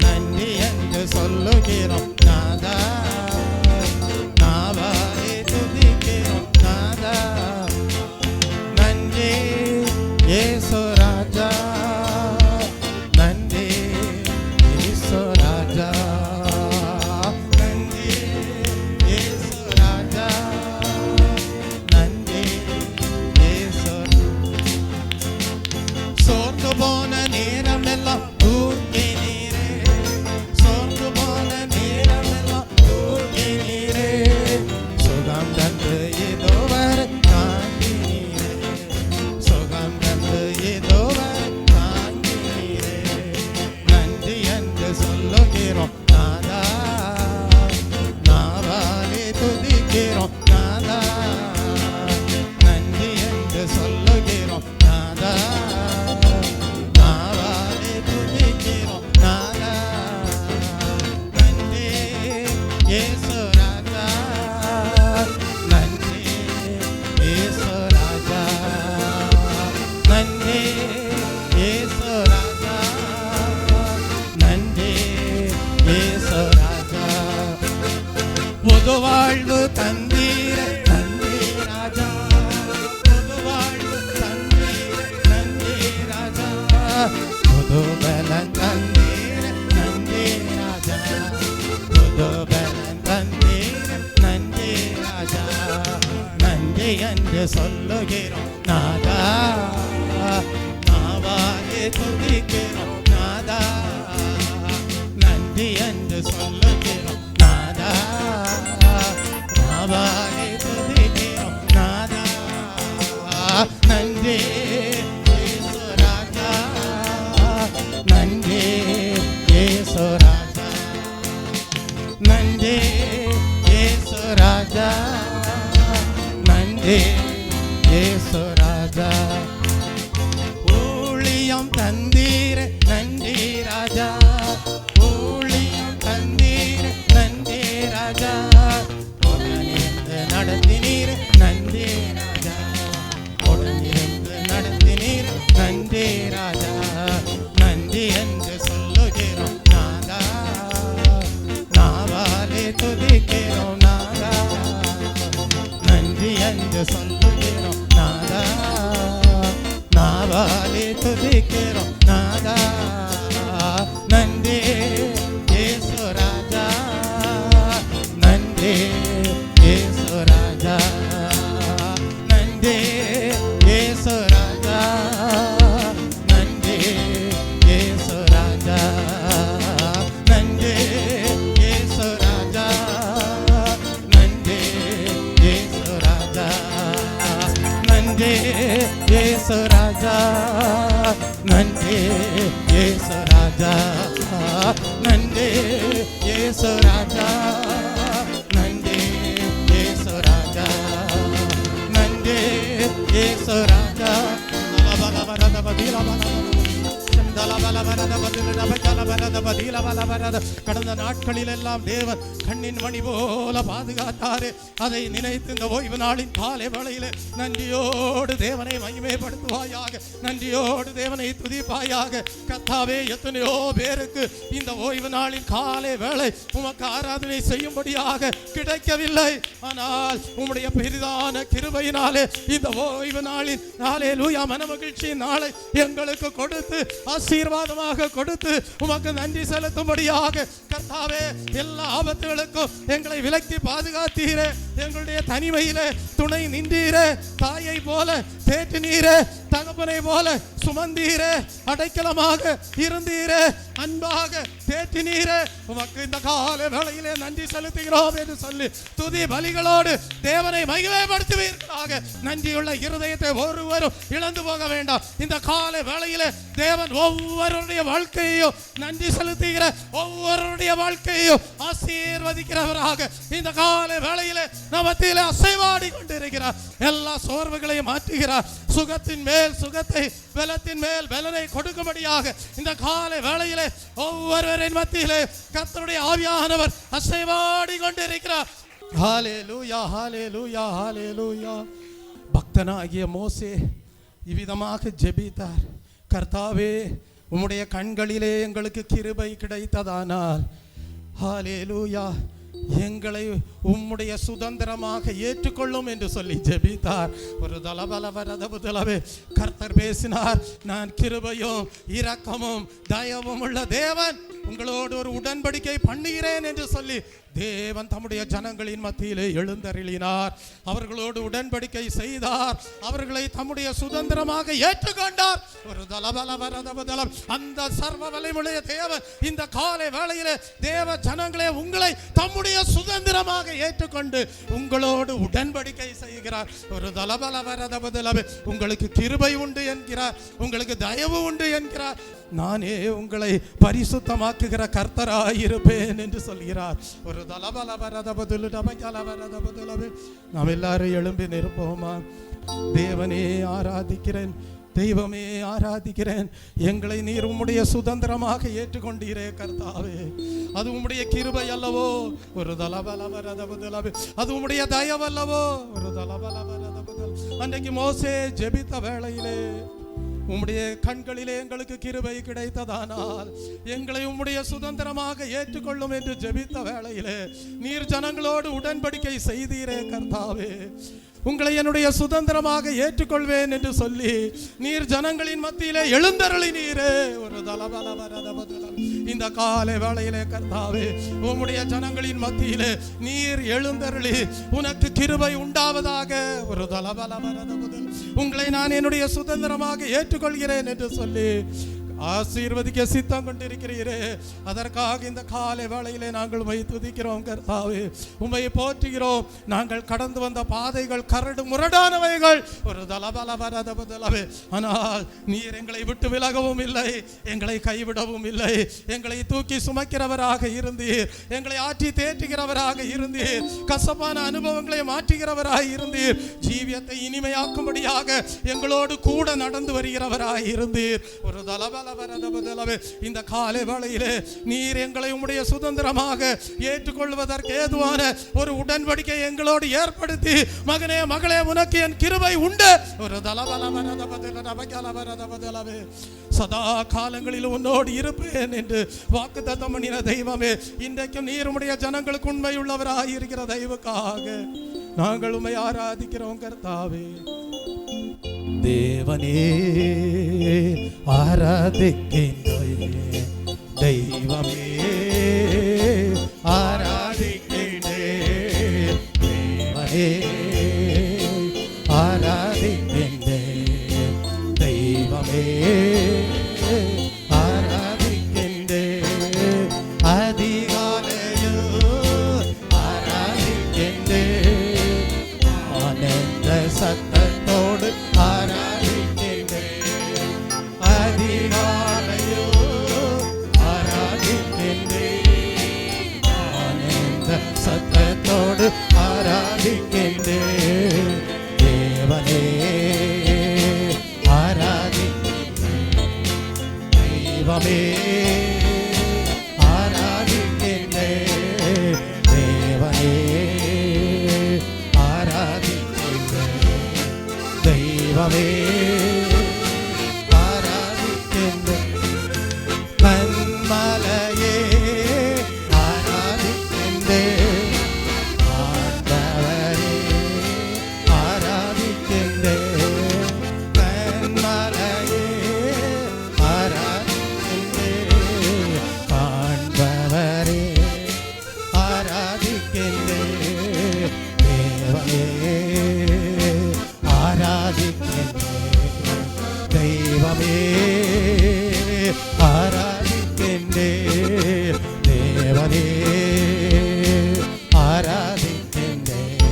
நன்றி என்று சொல்லுகிறோம் நாதா, நாவாலே துதிக்கிறோம் நாதா, நன்றி இயேசு ராஜா, நன்றி இயேசு ராஜா, நன்றி இயேசு ராஜா, நன்றி இயேசு. சோர்ந்து போன நேரமெல்லாம் தூக்கி நீரே, சோர்ந்து போன நேரமெல்லாம் தூக்கி நீரே, சுகம் தந்து இதுவரை தாங்கி நீரே, சுகம் தந்து இதுவரை தாங்கி நீரே, நன்றி என்று சொல்லுகிறோம் நாதா, நாவாலே துதிக்கிறோம் நாதா, நன்றி என்று சொல்லுகிறோம் நாதா, நாவாலே துதிக்கிறோம் நாதா, நன்றி இயேசு ராஜா, நன்றி இயேசு ராஜா, நன்றி இயேசு ராஜா, நன்றி இயேசு ராஜா, புது வாழ்வு தந்தீர நன்றி ராஜா, புது வாழ்வு தந்தீர நன்றி ராஜா, புது பலன் தந்தீர நன்றி ராஜா, புது பலன் தந்தீர நன்றி ராஜா, நன்றி என்று சொல்லுகிறோம் நாதா, நாவாலே துதிக்கிறோம் நாதா, நன்றி என்று சொல்லுகிறோம் நாதா, நாவாலே துதிக்கிறோம் நாதா, நன்றி இயேசு ராஜா, நன்றி இயேசு ராஜா, நன்றி இயேசு ராஜா, நன்றி இயேசு ராஜா, ஊழியம் தந்தீர நன்றி ராஜா, ஊழியம் தந்தீர நன்றி ராஜா, உடனிருந்து நடத்தினீர் நன்றி ராஜா, உடனிருந்து நடத்தினீர் நன்றி ராஜா, நன்றி என்று சொல்லுகிறோம் நாதா, நாவாலே துதிக்கிறோம் நாதா, நன்றி என்று சொல்லுகிறோம் நாதா, நாவாலே துதிக்கிறோம் நாதா, நன்றி இயேசு ராஜா, நன்றி இயேசு ராஜா, நன்றி இயேசு ராஜா, நன்றி இயேசு ராஜா, நன்றி இயேசு ராஜா, நன்றி இயேசு ராஜா, நன்றி இயேசு ராஜா, நன்றி இயேசு ராஜா, நன்றி இயேசு ராஜா, நன்றி இயேசு ராஜா, நன்றி இயேசு ராஜா, கடந்த நாட்களில் எல்லாம் தேவன் கண்ணின் மணி போல பாதுகாத்தாரே, அதை நினைத்து இந்த ஓய்வு நாளின் காலை வேளையிலே நன்றியோடு தேவனை மகிமைப்படுத்துவாயாக, நன்றியோடு தேவனை துதிப்பாயாக. கர்த்தாவே, எத்தனையோ பேருக்கு இந்த ஓய்வு நாளின் காலை வேளை உமக்கு ஆராதனை செய்யும்படியாக கிடைக்கவில்லை. ஆனால் உம்முடைய பெரிதான கிருபையினாலே இந்த ஓய்வு நாளின் நாளே லூயா மனமகிழ்ச்சியின் நாளை எங்களுக்கு கொடுத்து ஆசீர்வாத இவ்விதமாக கொடுத்து உமக்கு நன்றி செலுத்தும்படியாக கர்த்தாவே எல்லா ஆபத்துகளுக்கும் எங்களை விலக்கி பாதுகாத்தீரே. எங்களுடைய தனிமையிலே துணை நின்றீரே. தாயை போல தேற்றினீரே, தகப்பனை போல சுமந்தீரே, அடைக்கலமாக இருந்தீரே, அன்பாக தேற்றினீரே. உமக்கு இந்த கால வேளையிலே நன்றி செலுத்துகிறோம் என்று சொல்லி துதி பலிகளோடு தேவனை மகிமைப்படுத்துவீர்களாக. நன்றியுள்ள இருதயத்தை ஒருவரும் இழந்து போக வேண்டாம். இந்த கால வேளையிலே தேவன் ஒவ்வொருடைய வாழ்க்கையையும் நன்றி செலுத்துகிற ஒவ்வொருடைய வாழ்க்கையையும் ஆசீர்வதிக்கிறவராக இந்த கால வேளையிலே நமத்திலே அசைவாடி கொண்டிருக்கிறார். எல்லா சோர்வுகளையும் மாற்றுகிறார். சுகத்தின் மேல் சுகத்தை, பலத்தின் மேல் பலனை கொடுக்கும்படியாக இந்த கால வேளையிலே ஒவ்வொருவரின் மத்தியிலே கர்த்தருடைய ஆவியானவர் அசைவாடி கொண்டிருக்கிறார். ஹல்லேலூயா, ஹல்லேலூயா, ஹல்லேலூயா. பக்தனாகிய மோசே இவ்விதமாக ஜெபித்தார். கர்த்தாவே, உம்முடைய கண்களிலே எங்களுக்கு கிருபை கிடைத்ததானால் ஹல்லேலூயா, எங்களை உம்முடைய சுதந்திரமாக ஏற்றுக்கொள்ளும் என்று சொல்லி ஜெபித்தார். ஒரு தலபலவரதபுதலவே கர்த்தர் பேசினார். நான் கிருபையும் இரக்கமும் தயவும் உள்ள தேவன், உங்களோடு ஒரு உடன்படிக்கை பண்ணுகிறேன் என்று சொல்லி தேவன் தம்முடைய ஜனங்களின் மத்தியிலே எழுந்தருளினார். அவர்களோடு உடன்படிக்கை செய்தார். அவர்களை தம்முடைய சுதந்திரமாக ஏற்றுக்கொண்டார். ஒரு தலபலவரதபுதலம் அந்த சர்வ வல்லமையுள்ள தேவன் இந்த காலை வேளையிலே தேவ ஜனங்களே உங்களை தம்முடைய சுதந்திரமாக ஏற்றுக்கொண்டு உங்களோடு உடன்படிக்கை செய்கிறார். ஒரு தலபலவரதபுதலவே உங்களுக்கு கிருபை உண்டு என்கிறார், உங்களுக்கு தயவு உண்டு என்கிறார். நானே உங்களை பரிசுத்தமாக்குகிற கர்த்தராயிருப்பேன் என்று சொல்கிறார். ஒரு நாம் எல்லாரும் எழும்பி நிற்போமா? தேவனே ஆராதிக்கிறேன், தெய்வமே ஆராதிக்கிறேன். எங்களை நீர் உம்முடைய சுதந்திரமாக ஏற்றுக்கொண்டீரே கர்த்தாவே. அது உம்முடைய கிருபை அல்லவோ? ஒரு தலபலவரதபுதலவே அது உம்முடைய தயவல்லவோ? ஒரு தலபலவரதபுதல் அன்றைக்கு மோசே ஜெபித்த வேளையிலே உம்முடைய கண்களிலே எங்களுக்கு கிருபை கிடைத்ததானால் எங்களை உம்முடைய சுதந்திரமாக ஏற்றுக்கொள்ளும் என்று ஜெபித்த வேளையிலே நீர் ஜனங்களோடு உடன்படிக்கை செய்தீரே கர்த்தாவே. உங்களை என்னுடைய சுதந்திரமாக ஏற்றுக்கொள்வேன் என்று சொல்லி நீர் ஜனங்களின் மத்தியிலே எழுந்தருளினீரே. ஒரு தலபலவரதபுதலம் இந்த காலை வேளையிலே கர்த்தாவே, உம்முடைய ஜனங்களின் மத்தியிலே நீர் எழுந்தருளி உனக்கு கிருபை உண்டாவதாக. ஒரு தலபலவரதபுதலம் உங்களை நான் என்னுடைய சுதந்திரமாக ஏற்றுக்கொள்கிறேன் என்று சொல்லி ஆசீர்வதிக்க சித்தம் கொண்டிருக்கிறீரே. அதற்காக இந்த காலை வேளையிலே நாங்கள் உம்மை துதிக்கிறோம் கர்த்தாவே, உம்மை போற்றுகிறோம். நாங்கள் கடந்து வந்த பாதைகள் கரடு முரடானவைகள். ஒரு தலபலவரதபுதலவே ஆனால் நீர் எங்களை விட்டு விலகவும் இல்லை, எங்களை கைவிடவும் இல்லை. எங்களை தூக்கி சுமக்கிறவராக இருந்தீர், எங்களை ஆற்றி தேற்றுகிறவராக இருந்தீர், கசப்பான அனுபவங்களை மாற்றுகிறவராக இருந்தீர், ஜீவியத்தை இனிமையாக்கும்படியாக எங்களோடு கூட நடந்து வருகிறவராக இருந்தீர். ஒரு இந்த காலை வேளையிலே நீர் எங்களை உம்முடைய சுதந்திரமாக ஏற்றுக்கொள்வதற்கு ஏதுவான ஒரு உடன்படிக்கை எங்களோடு ஏற்படுத்தி, மகனே மகளே உனக்கு என் கிருபை உண்டு. ஒரு சதா காலங்களில் உன்னோடு இருப்பேன் என்று வாக்குத்தத்தம் பண்ணின தெய்வமே, இன்றைக்கும் நீர் உம்முடைய ஜனங்களுக்கு உண்மை உள்ளவராக இருக்கிற தெய்வக்காக நாங்கள் உம்மை ஆராதிக்கிறோம் கர்த்தாவே. தேவனே ஆராதிக்கின்றேன், தெய்வமே ஆராதிக்கின்றேன், தேவனே ஆராதிக்கின்றேன், தெய்வமே ஆராதிக்கின்றேன், அதிகாலையில் ஆராதிக்கின்றேன், ஆனந்த சத்தத்தோடு ஆராதிக்கின்றேன், அதிகாலையில் ஆராதிக்கின்றேன், ஆனந்த சத்தத்தோடு ஆராதிக்கின்றேன், தேவனே ஆராதிக்கின்றேன், தெய்வமே ஆராதிக்கின்றேன், தேவனே ஆராதிக்கின்றேன், தெய்வமே ஆராதிக்கின்றேன், கன்மலையே ஆராதிக்கின்றேன், ஆண்டவரே ஆராதிக்கின்றேன், கன்மலையே ஆராதிக்கின்றேன், தெய்வமே ஆராதிக்கின்றேன், தேவனே ஆராதிக்கின்றேன்,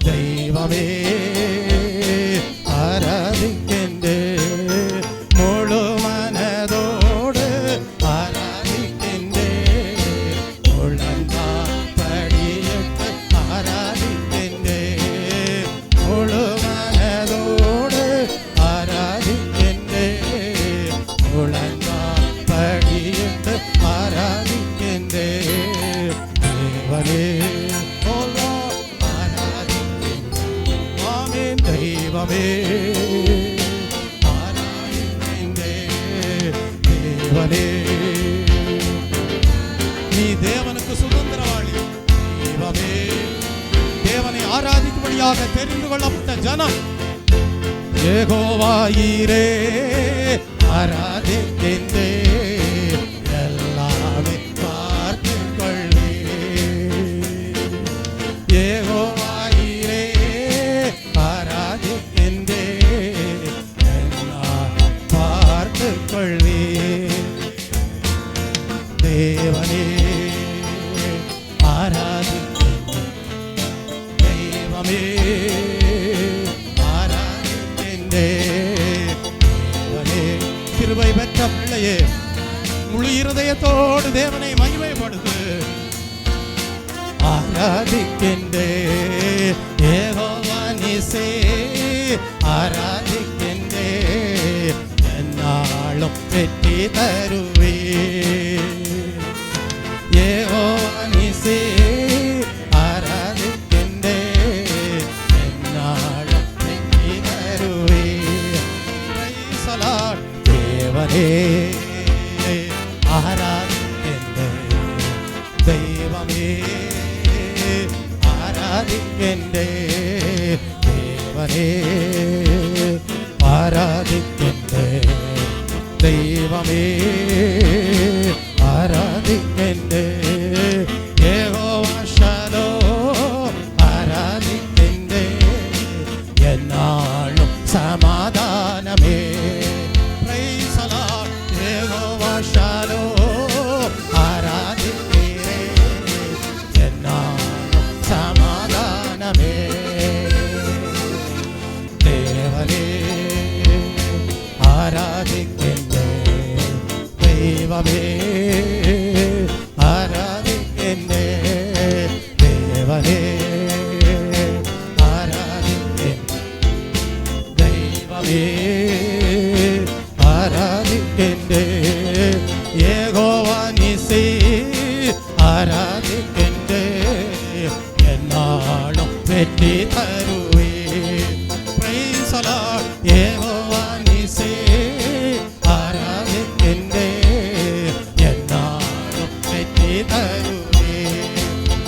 தெய்வமே ஆராதிக்கின்றேன், முழு மனதோடு ஆராதிக்கின்றேன், முழங்காற்படியிட்டு ஆராதிக்கின்றேன், முழு மனதோடு ஆராதிக்கின்றேன், முழங்காற்படியிட்டு ஆராதிக்கின்றேன், தேவனே தெய்வமே ஆராதிக்கின்றேன், தேவனே நீ தேவனுக்கு சுதந்திரவாளி, தெய்வமே தேவனை ஆராதிக்கும்படியாக தெரிந்து கொள்ளப்பட்ட ஜனம், யெகோவாயிரே ஆராதிக்கின்றேன், எல்லாமே பார்த்து கொள்வேன், யெகோவாயிரே ஆராதிக்கின்றேன், எல்லாம் பார்த்து கொள்வேன், தேவனே ஆராதிக்கின்றேன், தெய்வமே ஆராதிக்கின்றேன், தேவனே கிருபை பெற்ற பிள்ளையே முழு இருதயத்தோடு தேவனை மகிமைப்படுத்து, ஆராதிக்கின்றேன், யெகோவா நீசே ஆராதிக்கின்றேன், என்னாலும் வெற்றி தருவேன், யெகோவா நீசே ஆராதிக்கின்றேன், என்னாலும் வெற்றி தருவேன், பிரைஸ் தி லார்ட், தேவனே ஆராதிக்கின்றேன், தெய்வமே ஆராதிக்கின்றேன், தேவனே ஆராதிக்கின்றேன், தெய்வமே ஆராதிக்கின்றேன், யெகோவா ஷலோம் ஆராதிக்கின்றேன், என்னாலும் சமாதானமே, praise the Lord, Jehovah Shalom ஆராதிக்கிறேன், என்னாலும் சமாதானமே, தேவனே ஆராதிக்கின்றேன், தெய்வமே ஆராதிக்கின்றேன், தேவனே ஆராதிக்கின்றேன், தெய்வமே ஆராதிக்கின்றேன், யெகோவா நீசே ஆராதிக்கின்றேன், என்னாலும் வெற்றி தருவேன், பிரைஸ் தி லார்ட், யெகோவா நீசே ஆராதிக்கின்றேன், என்னாலும் வெற்றி தருவேன்,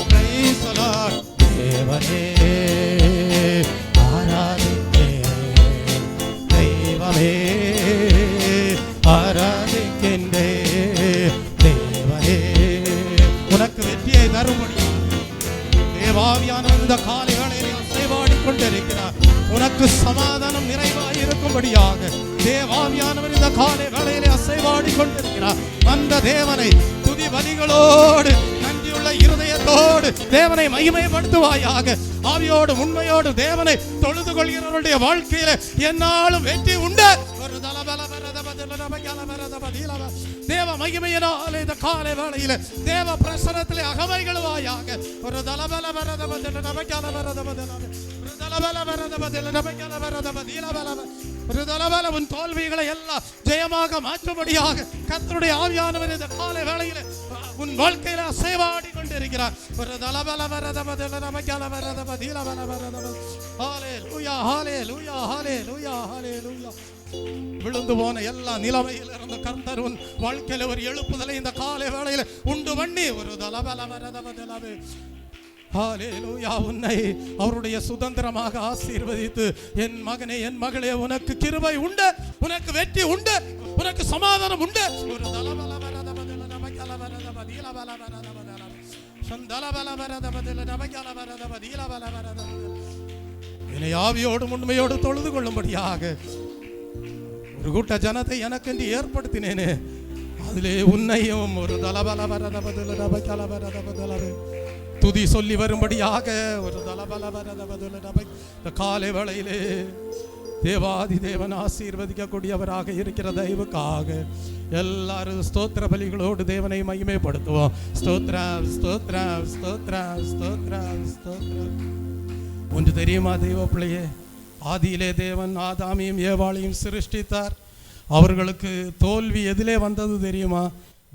பிரைஸ் தி லார்ட், தேவனே ஆராதிக்கின்றேன், தெய்வமே ஆராதிக்கின்றேன், தேவனே உனக்கு வெற்றியை தரும்படி தேவாவியானவர் இந்த காலை வேளையில் அசைவாடி கொண்டிருக்கிறார், உனக்கு சமாதானம் நிறைவாய் இருக்கும்படியாக தேவாவியானவர் இந்த காலை வேளையிலே அசைவாடி கொண்டிருக்கிறார், அந்த தேவனை துதி பலிகளோடு நன்றியுள்ள இருதயத்தோடு தேவனை மகிமைப்படுத்துவாயாக, ஆவியோடு உண்மையோடு தேவனை தொழுது கொள்கிறவருடைய வாழ்க்கையில என்னாலும் வெற்றி உண்டு, ஒரு தலபல தேவ மகிமையினாலே இந்த காலை வேளையில தேவ பிரசன்னத்திலே அகமைகளுவாயாக, ஒரு தலபல உன் தோல்விகளை எல்லாம் ஜெயமாக மாற்றும்படியாக கர்த்தருடைய ஆவியானவர் இந்த காலை வேளையில உன் வாழ்க்கையில அசைவாடி கொண்டிருக்கிறார், ஒரு தலபல விழுந்து போன எல்லா நிலைமையில் இருந்த கர்த்தர் உன் வாழ்க்கையில ஒரு எழுப்புதலை இந்த காலை வேளையில உண்டு பண்ணி, ஒரு தலபல ஹல்லேலூயா உன்னை அவருடைய சுதந்திரமாக ஆசீர்வதித்து, என் மகனே என் மகளே உனக்கு கிருபை உண்டு, உனக்கு வெற்றி உண்டு, உனக்கு சமாதானம் உண்டு, ஒரு என்னை ஆவியோடு உண்மையோடு தொழுது கொள்ளும்படியாக ஒரு கூட்ட ஜனத்தை எனக்கென்று ஏற்படுத்தினேனே, அதிலே உன்னையும் ஒரு துதி சொல்லி வரும்படியாக ஒரு காலை வேளையிலே தேவாதி தேவன் ஆசீர்வதிக்கக்கூடியவராக இருக்கிற தெய்வுக்காக எல்லாரும் ஸ்தோத்திர பலிகளோடு தேவனை மகிமைப்படுத்துவோம். ஸ்தோத்ரம் ஸ்தோத்ரம் ஸ்தோத்ரம் ஸ்தோத்ரம் ஸ்தோத்ரம். ஒன்று தெரியுமா தெய்வ பிள்ளையே, ஆதியிலே தேவன் ஆதாமையும் ஏவாளையும் சிருஷ்டித்தார். அவர்களுக்கு தோல்வி எதிலே வந்தது தெரியுமா?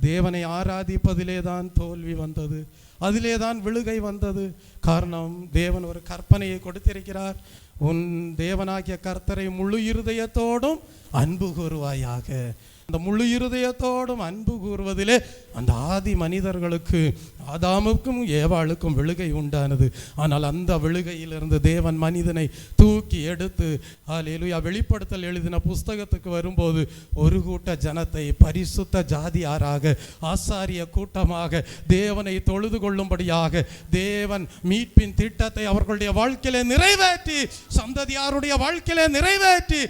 தேவனை ஆராதிப்பதிலே தான் தோல்வி வந்தது, அதிலே தான் விழுகை வந்தது. காரணம், தேவன் ஒரு கற்பனையை கொடுத்திருக்கிறார். உன் தேவனாகிய கர்த்தரை முழு இருதயத்தோடும் அன்பு கூறுவாயாக. அந்த முழு இருதயத்தோடும் அன்பு கூறுவதிலே அந்த ஆதி மனிதர்களுக்கு, ஆதாமுக்கும் ஏவாளுக்கும் விழுகை உண்டானது. ஆனால் அந்த விழுகையிலிருந்து தேவன் மனிதனை தூக்கி எடுத்து ஹல்லேலூயா வெளிப்படுத்தல் எழுதின புஸ்தகத்துக்கு வரும்போது ஒரு கூட்ட ஜனத்தை பரிசுத்த ஜாதியாராக, ஆசாரிய கூட்டமாக, தேவனை தொழுது கொள்ளும்படியாக தேவன் மீட்பின் திட்டத்தை அவர்களுடைய வாழ்க்கையிலே நிறைவேற்றி, சந்ததியாருடைய வாழ்க்கையிலே நிறைவேற்றி,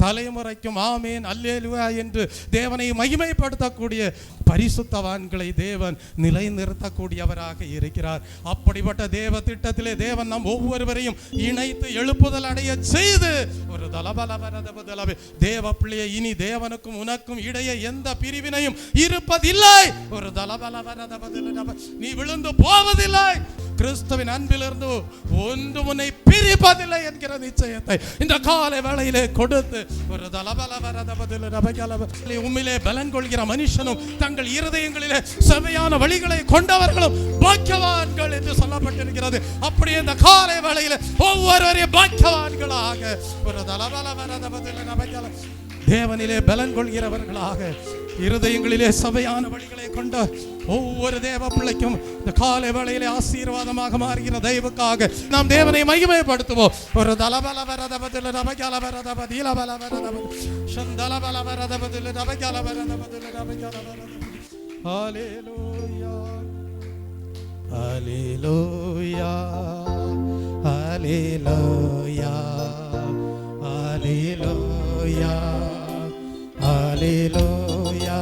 தலைமுறைக்கும் ஆமேன் அல்லேலூயா என்று தேவனை மகிமைப்படுத்தக்கூடிய பரிசுத்தவான்களை தேவன் நிலைநிறுத்தக்கூடியவராக இருக்கிறார். அப்படிப்பட்ட தேவ திட்டத்திலே தேவன் நம் ஒவ்வொருவரையும் இணைத்து எழுப்புதல் அடைய செய்து ஒரு தேவ பிள்ளையை இனி தேவனுக்கும் உனக்கும் இடையே எந்த பிரிவினையும் இருப்பதில்லை. ஒரு நீ விழுந்து போவதில்லை. கிறிஸ்துவின் அன்பிலிருந்து ஒன்று உன்னை பிரிப்பதில்லை என்கிற நிச்சயத்தை இந்த காலை வேளையிலே கொடுத்து ஒரு உம்மிலே பலன் கொள்கிற மனுஷனும் தங்கள் இருதயங்களிலே செவையான வழிகளை கொண்டவர்களும் பாக்கியவான்கள் என்று சொல்லப்பட்டிருக்கிறது. அப்படியே இந்த காலை வேளையிலே ஒவ்வொருவரையும் பாக்கியவான்களாக ஒரு தேவனிலே பலன் கொள்கிறவர்களாக, இருதயங்களிலே சபையான வழிகளை கொண்ட ஒவ்வொரு தேவ பிள்ளைக்கும் இந்த காலை வேளையிலே ஆசீர்வாதமாக மாறுகிற தெய்வுக்காக நாம் தேவனை மகிமைப்படுத்துவோம். ஒரு ஹல்லேலூயா ஹல்லேலூயா ஹல்லேலூயா ஹல்லேலூயா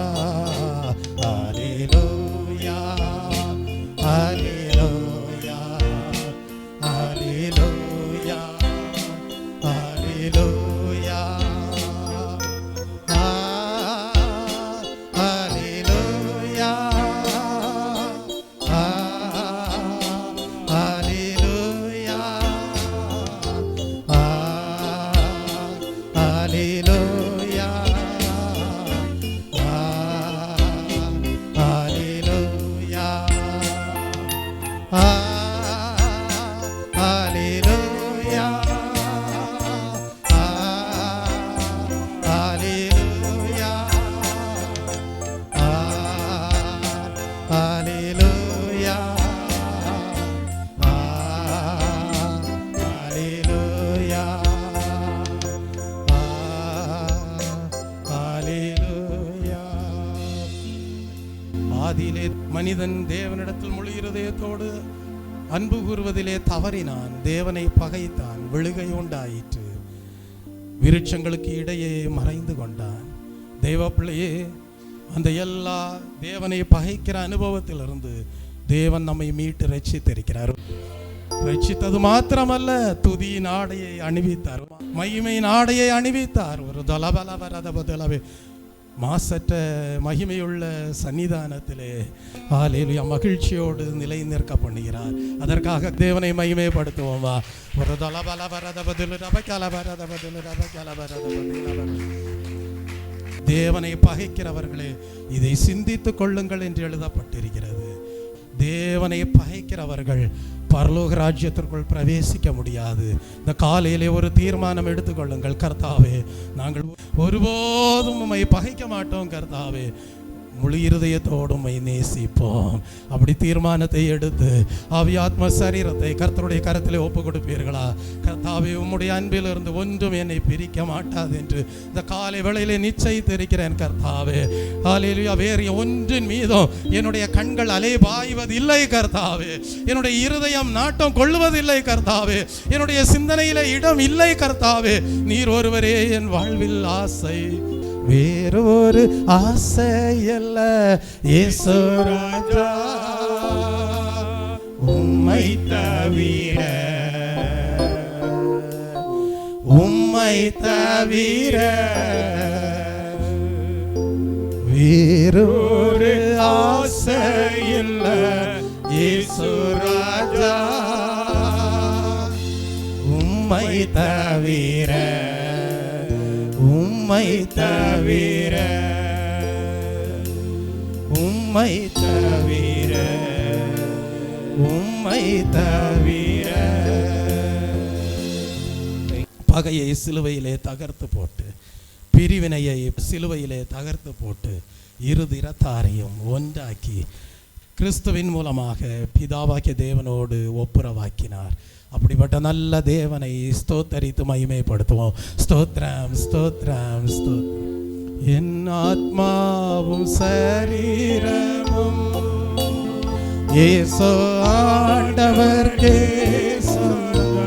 ஹல்லேலூயா ஹல்லேலூயா ஹல்லேலூயா ஹல்லேலூயா ஹல்லேலூயா ஹல்லேலூயா ஹல்லேலூயா ஹல்லேலூயா ஆதியிலே மனிதன் தேவனிடத்தில் முழு இருதயத்தோடு அன்பு கூறுவதிலே தவறினான், தேவனை பகைத்தான், விழுகை உண்டாயிற்று, விருட்சங்களுக்கு இடையே மறைந்து கொண்டான். தேவ பிள்ளையே, அந்த எல்லா தேவனை பகைக்கிற அனுபவத்திலிருந்து தேவன் நம்மை மீட்டு ரட்சித்திருக்கிறார். ரட்சித்தது மாத்திரமல்ல, துதியின் ஆடையை அணிவித்தார், மகிமையின் ஆடையை அணிவித்தார். ஒரு தலபலவரதபதலவே மாசற்ற மகிமையுள்ள சன்னிதானத்திலே ஹல்லேலூயா மகிழ்ச்சியோடு நிலை நிற்க பண்ணுகிறார். அதற்காக தேவனை மகிமைப்படுத்துவோமா? ஒரு தேவனை பகைக்கிறவர்களே, இதை சிந்தித்துக் கொள்ளுங்கள் என்று எழுதப்பட்டிருக்கிறது. தேவனை பகைக்கிறவர்கள் பரலோக ராஜ்யத்திற்குள் பிரவேசிக்க முடியாது. இந்த காலையிலே ஒரு தீர்மானம் எடுத்துக்கொள்ளுங்கள். கர்த்தாவே, நாங்கள் ஒருபோதும் உம்மை பகைக்க மாட்டோம். கர்த்தாவே, முழு இருதயத்தோடு உம்மை நேசிப்போம். அப்படி தீர்மானத்தை எடுத்து ஆவியாத்ம சரீரத்தை கர்த்தருடைய கரத்திலே ஒப்பு கொடுப்பீர்களா? கர்த்தாவே, உம்முடைய அன்பிலிருந்து ஒன்றும் என்னை பிரிக்க மாட்டாது என்று இந்த காலை வேளையிலே நிச்சயித்திருக்கிறேன் கர்த்தாவே. ஹல்லேலூயா. வேறு ஒன்றின் மீதும் என்னுடைய கண்கள் அலைபாய்வதில்லை கர்த்தாவே. என்னுடைய இருதயம் நாட்டம் கொள்வதில்லை கர்த்தாவே. என்னுடைய சிந்தனையிலே இடம் இல்லை கர்த்தாவே. நீர் ஒருவரே என் வாழ்வில் ஆசை, வேறொரு ஆசை அல்ல இயேசு ராஜா. உம்மை தவிர, உம்மை தவிர வேறொரு ஆசை இல்ல இயேசு ராஜா. உம்மை தவிர, உம்மை தவிர, உம்மை தவிர, உம்மை தவிர. பகையை சிலுவையிலே தகர்த்து போட்டு, பிரிவினையை சிலுவையிலே தகர்த்து போட்டு, இரு திறத்தாரையும் ஒன்றாக்கி கிறிஸ்துவின் மூலமாக பிதாவாக்கிய தேவனோடு ஒப்புரவாக்கினார். அப்படிப்பட்ட நல்ல தேவனை ஸ்தோத்தரித்து மகிமைப்படுத்துவோம். ஸ்தோத்ரம், ஸ்தோத்ரம், ஸ்தோத்ரம். என் ஆத்மாவும் சரீரமும் இயேசு ஆண்டவர்க்கே சொந்தம்.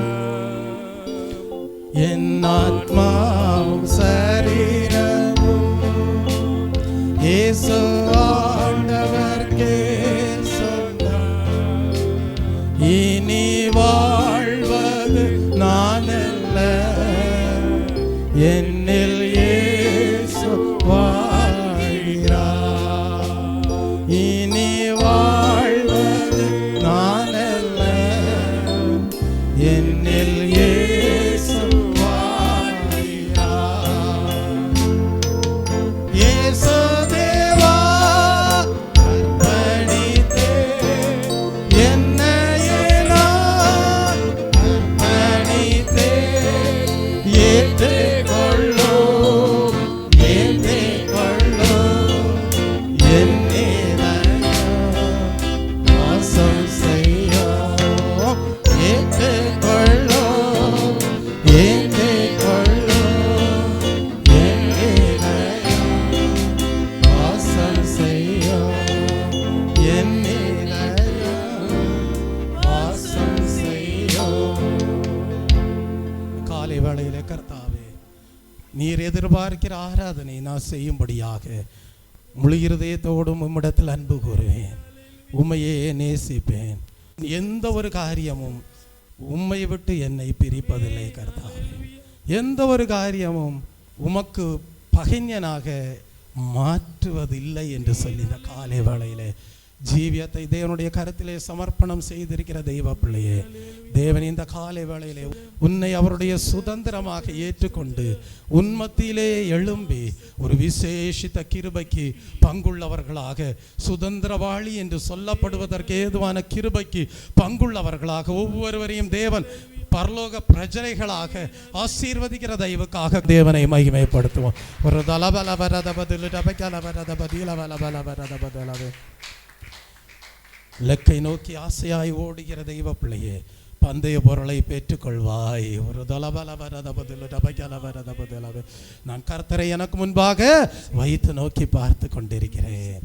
என் ஆத்மாவும் சரீரமும் இயேசு ஆண்டவர்க்கே சொந்தம். இனி வாழ்வது நான் அல்ல, என்னில் இயேசு வாழ்கிறார். இனி வாழ்வது நான் அல்ல, என்னில் இயேசு வாழ்கிறார். இயேசு தேவா அர்ப்பணித்தே என்னையே நான் அர்ப்பணித்தே. ஏற்றுக்கொள்ளும், ஏற்றுக்கொள்ளும், என்னிடம் வாசம் செய்யும். ஏற்றுக்கொள்ளும், ஏற்றுக்கொள்ளும், என்னிடம் வாசம் செய்யும். என்னிடம் வாசம் செய்யும். காலை வேளையிலே கர்த்தாவே, நீர் எதிர்பார்க்கிற ஆராதனை நான் செய்யும்படியாக முழு இருதயத்தோடும் உம்மிடத்தில் அன்பு கூறுவேன். உம்மையே நேசிப்பேன். எந்த ஒரு காரியமும் உம்மை விட்டு என்னை பிரிப்பதில்லை கர்த்தாவே. எந்த ஒரு காரியமும் உமக்கு பகைஞனாக மாற்றுவதில்லை என்று சொல்லி இந்த காலை வேளையிலே ஜீவியத்தை தேவனுடைய கருத்திலே சமர்ப்பணம் செய்திருக்கிற தெய்வ பிள்ளையே, தேவன் இந்த காலை வேளையிலே உன்னை அவருடைய சுதந்திரமாக ஏற்றுக்கொண்டு உன்மத்தியிலே எழும்பி ஒரு விசேஷித்த கிருபைக்கு பங்குள்ளவர்களாக, சுதந்திரவாளி என்று சொல்லப்படுவதற்கு ஏதுவான கிருபைக்கு பங்குள்ளவர்களாக ஒவ்வொருவரையும் தேவன் பரலோக பிரஜைகளாக ஆசீர்வதிக்கிற தெய்வக்காக தேவனை மகிமைப்படுத்துவோம். ஒரு தலபலபரத பதில் டபக்கலபரத பதிலபலபலபரத லக்கை நோக்கி ஆசையாய் ஓடுகிற தெய்வ பிள்ளையே, பந்தய பொருளை பெற்றுக்கொள்வாய். ஒரு தலபலபரத பதில் டபக்கலபரத பதிலப. நான் கர்த்தரை எனக்கு முன்பாக வைத்து நோக்கி பார்த்து கொண்டிருக்கிறேன்.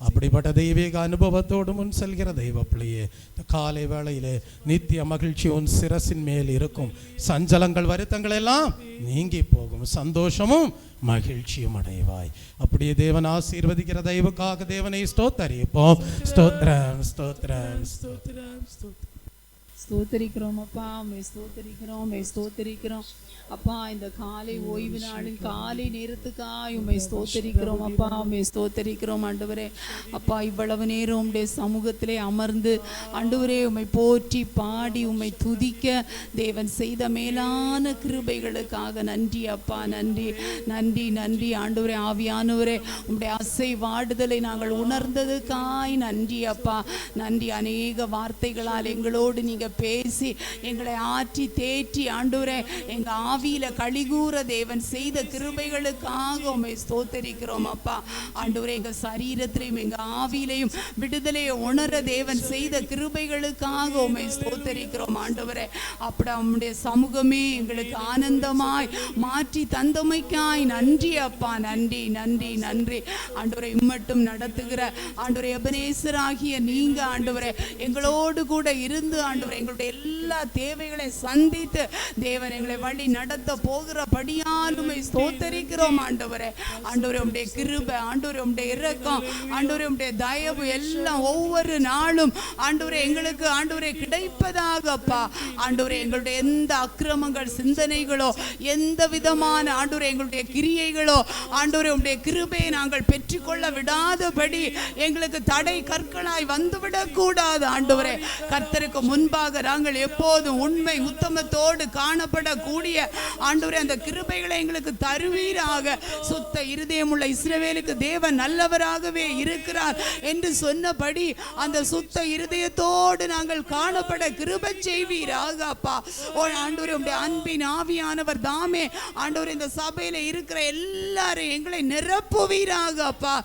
அப்படிப்பட்ட தெய்வீக அனுபவத்தோடு முன் செல்கிற தெய்வ பிள்ளையே, இந்த காலை வேளையிலே நித்திய மகிழ்ச்சி உன் சிரசின் மேல் இருக்கும். சஞ்சலங்கள் வருத்தங்கள் எல்லாம் நீங்கி போகும். சந்தோஷமும் மகிழ்ச்சியும் அடைவாய். அப்படியே தேவன் ஆசீர்வதிக்கிற தெய்வக்காக தேவனை ஸ்தோத்தரிப்போம். ஸ்தோத்திரம், ஸ்தோத்திரம், ஸ்தோத்திரம், ஸ்தோத்திரம். ஸ்தோத்தரிக்கிறோம் அப்பா, ஸ்தோத்தரிக்கிறோம், ஸ்தோத்தரிக்கிறோம் அப்பா. இந்த காலை ஓய்வு நாளின் காலை நேரத்துக்காய் உம்மை ஸ்தோத்தரிக்கிறோம் அப்பா, ஸ்தோத்தரிக்கிறோம் ஆண்டவரே. அப்பா, இவ்வளவு நேரம் உம்முடைய சமூகத்திலே அமர்ந்து ஆண்டவரே உம்மை போற்றி பாடி உம்மை துதிக்க தேவன் செய்த மேலான கிருபைகளுக்காக நன்றி அப்பா. நன்றி, நன்றி, நன்றி ஆண்டவரே. ஆவியானவரே, உம்முடைய ஆசை வாடுதலை நாங்கள் உணர்ந்ததுக்காய் நன்றி அப்பா. நன்றி. அநேக வார்த்தைகளால் எங்களோடு நீங்க பேசி எங்களை ஆற்றி தேற்றி ஆண்டவரே எங்க ஆவியில கழிகூற தேவன் செய்த கிருபைகளுக்காக உம்மை ஸ்தோத்தரிக்கிறோம் அப்பா. ஆண்டவரே எங்க சரீரத்திலையும் எங்க ஆவியிலையும் விடுதலையை உணர தேவன் செய்த கிருபைகளுக்காக உம்மை ஸ்தோத்தரிக்கிறோம் ஆண்டவரே. அப்படி உம்முடைய சமூகமே எங்களுக்கு ஆனந்தமாய் மாற்றி தந்தமைக்காய் நன்றி அப்பா. நன்றி நன்றி நன்றி ஆண்டவரை. இம்மட்டும் நடத்துகிற ஆண்டவரே எபனேசராகிய நீங்க ஆண்டவரே எங்களோடு கூட இருந்து ஆண்டவரே எங்களுடைய எல்லா தேவைகளையும் சந்தித்து தேவன் எங்களை வழி நடத்த போகிறபடியாலுமே ஸ்தோத்தரிக்கிறோம் ஆண்டவரே. ஆண்டவரே உம்முடைய கிருபை, ஆண்டவரே உம்முடைய இரக்கம், ஆண்டவரே உம்முடைய தயவு எல்லாம் ஒவ்வொரு நாளும் ஆண்டவரே எங்களுக்கு ஆண்டவரே கிடைப்பதாகப்பா. ஆண்டவரே எங்களுடைய எந்த அக்கிரமங்கள் சிந்தனைகளோ எந்த விதமான ஆண்டவரே எங்களுடைய கிரியைகளோ ஆண்டவரே உம்முடைய கிருபையை நாங்கள் பெற்றுக்கொள்ள விடாதபடி எங்களுக்கு தடை கற்களாய் வந்துவிடக் கூடாது ஆண்டவரே. கர்த்தருக்கு முன்பாக நாங்கள் எப்போதும் உண்மை உத்தமத்தோடு காணப்படக்கூடிய ஆண்டவரே அந்த கிருபைகளை எங்களுக்கு தருவீராக. சுத்த இருதயமுள்ள இஸ்ரவேலுக்கு தேவன் நல்லவராகவே இருக்கிறார் என்று சொன்னபடி அந்த சுத்த இருதயத்தோடு நாங்கள் காணப்பட கிருபை செய்வீராக அப்பா. ஓ ஆண்டவரே உம்முடைய அன்பின் ஆவியானவர் தாமே ஆண்டவரே இந்த சபையில இருக்கிற எல்லாரும் எங்களை நிரப்புவீராக அப்பா.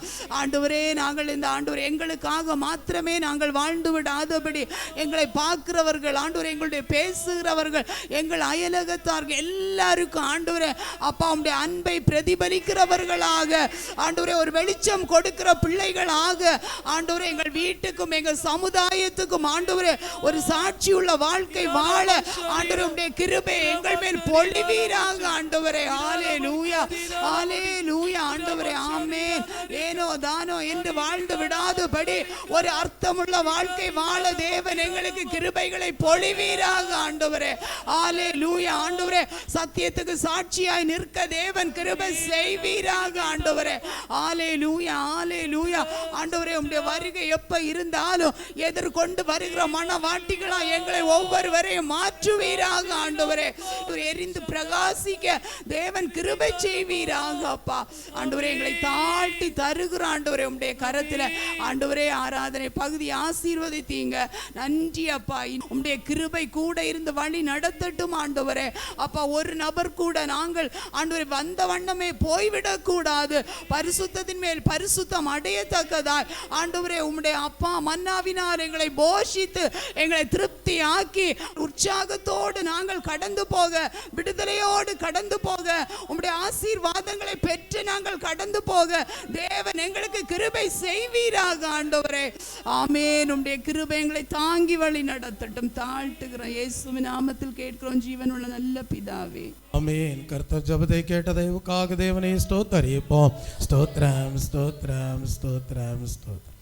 ஆண்டவரே நாங்கள் இந்த ஆண்டவரே எங்களுக்காக மாத்திரமே நாங்கள் வாழ்ந்து விடாதபடி எங்களை பார்க்கிறவர்கள் ஆண்டவரே எங்களுடைய பேசுகிறவர்கள் எங்கள் அயலகத்தார்கள் எல்லாருக்கும் ஆண்டவரே அப்பா உம்முடைய அன்பை பிரதிபலிக்கிறவர்களாக ஆண்டவரே ஒரு வெளிச்சம் கொடுக்கிற பிள்ளைகளாக ஆண்டவரே எங்கள் வீட்டுக்கும் எங்கள் சமுதாயத்துக்கும் ஆண்டவரே ஒரு சாட்சியுள்ள வாழ்க்கை வாழ ஆண்டவரே உம்முடைய கிருபை எங்கள் மேல் பொழிவீராக ஆண்டவரே. ஹல்லேலூயா ஹல்லேலூயா ஆண்டவரே ஆமென். ஏனோ தானோ என்று வாழ்ந்து விடாதபடி ஒரு அர்த்தமுள்ள வாழ்க்கை வாழ தேவன் எங்களுக்கு கிருபைகளை பொழிவீராக ஆண்டவரே. ஹல்லேலூயா ஆண்டவரே சத்தியத்துக்கு சாட்சியாய் நிற்க தேவன் கிருபை செய்வீராக ஆண்டவரே. ஹல்லேலூயா ஹல்லேலூயா ஆண்டவரே உம்முடைய வருகை எப்ப இருந்தாலும் எதிர்கொண்டு வருகிற மனவாட்டிகளா எங்களை ஒவ்வொருவரையும் மாற்றுவீராக ஆண்டவரே. எரிந்து பிரகாசிக்க தேவன் கிருபை செய்வீராக அப்பா. ஆண்டவரே எங்களை தாழ்த்தி தருகிற ஆண்டவரே உம்முடைய கரத்துல ஆண்டவரே ஆராதனை பகுதி ஆசீர்வதித்தீங்க. நன்றி அப்பா. உம்முடைய கிருபை கூட இருந்து வழி நடத்தட்டும் ஆண்டவரே. அப்பா ஒரு நபர் கூட நாங்கள் ஆண்டவரே வந்த வண்ணமே போய்விடக் கூடாது. பரிசுத்தத்தின் மேல் பரிசுத்தம் அடையத்தக்கதாய் ஆண்டவரே உம்முடைய அப்பா மன்னாவினார் எங்களை போஷித்து எங்களை திருப்தி ஆக்கி உற்சாகத்தோடு நாங்கள் கடந்து போக விடுதலையோடு கடந்து போக உம்முடைய ஆசீர்வாதங்களை பெற்று நாங்கள் கடந்து போக தேவன் எங்களுக்கு கிருபை செய்வீராக ஆண்டவரே. ஆமென். உம்முடைய கிருபை எங்களை தாங்கி வழி நடத்தட்டும். தாழ்த்துகிறோம் இயேசுவின் நாமத்தில் கேட்கிறோம் ஜீவனுள்ள நல்ல பிதாவே. ஆமென். கர்த்தர் ஜெபத்தை கேட்ட தயவுக்காக தேவனை ஸ்தோத்தரிப்போம். ஸ்தோத்திரம் ஸ்தோத்திரம் ஸ்தோத்திரம் ஸ்தோத்திரம்.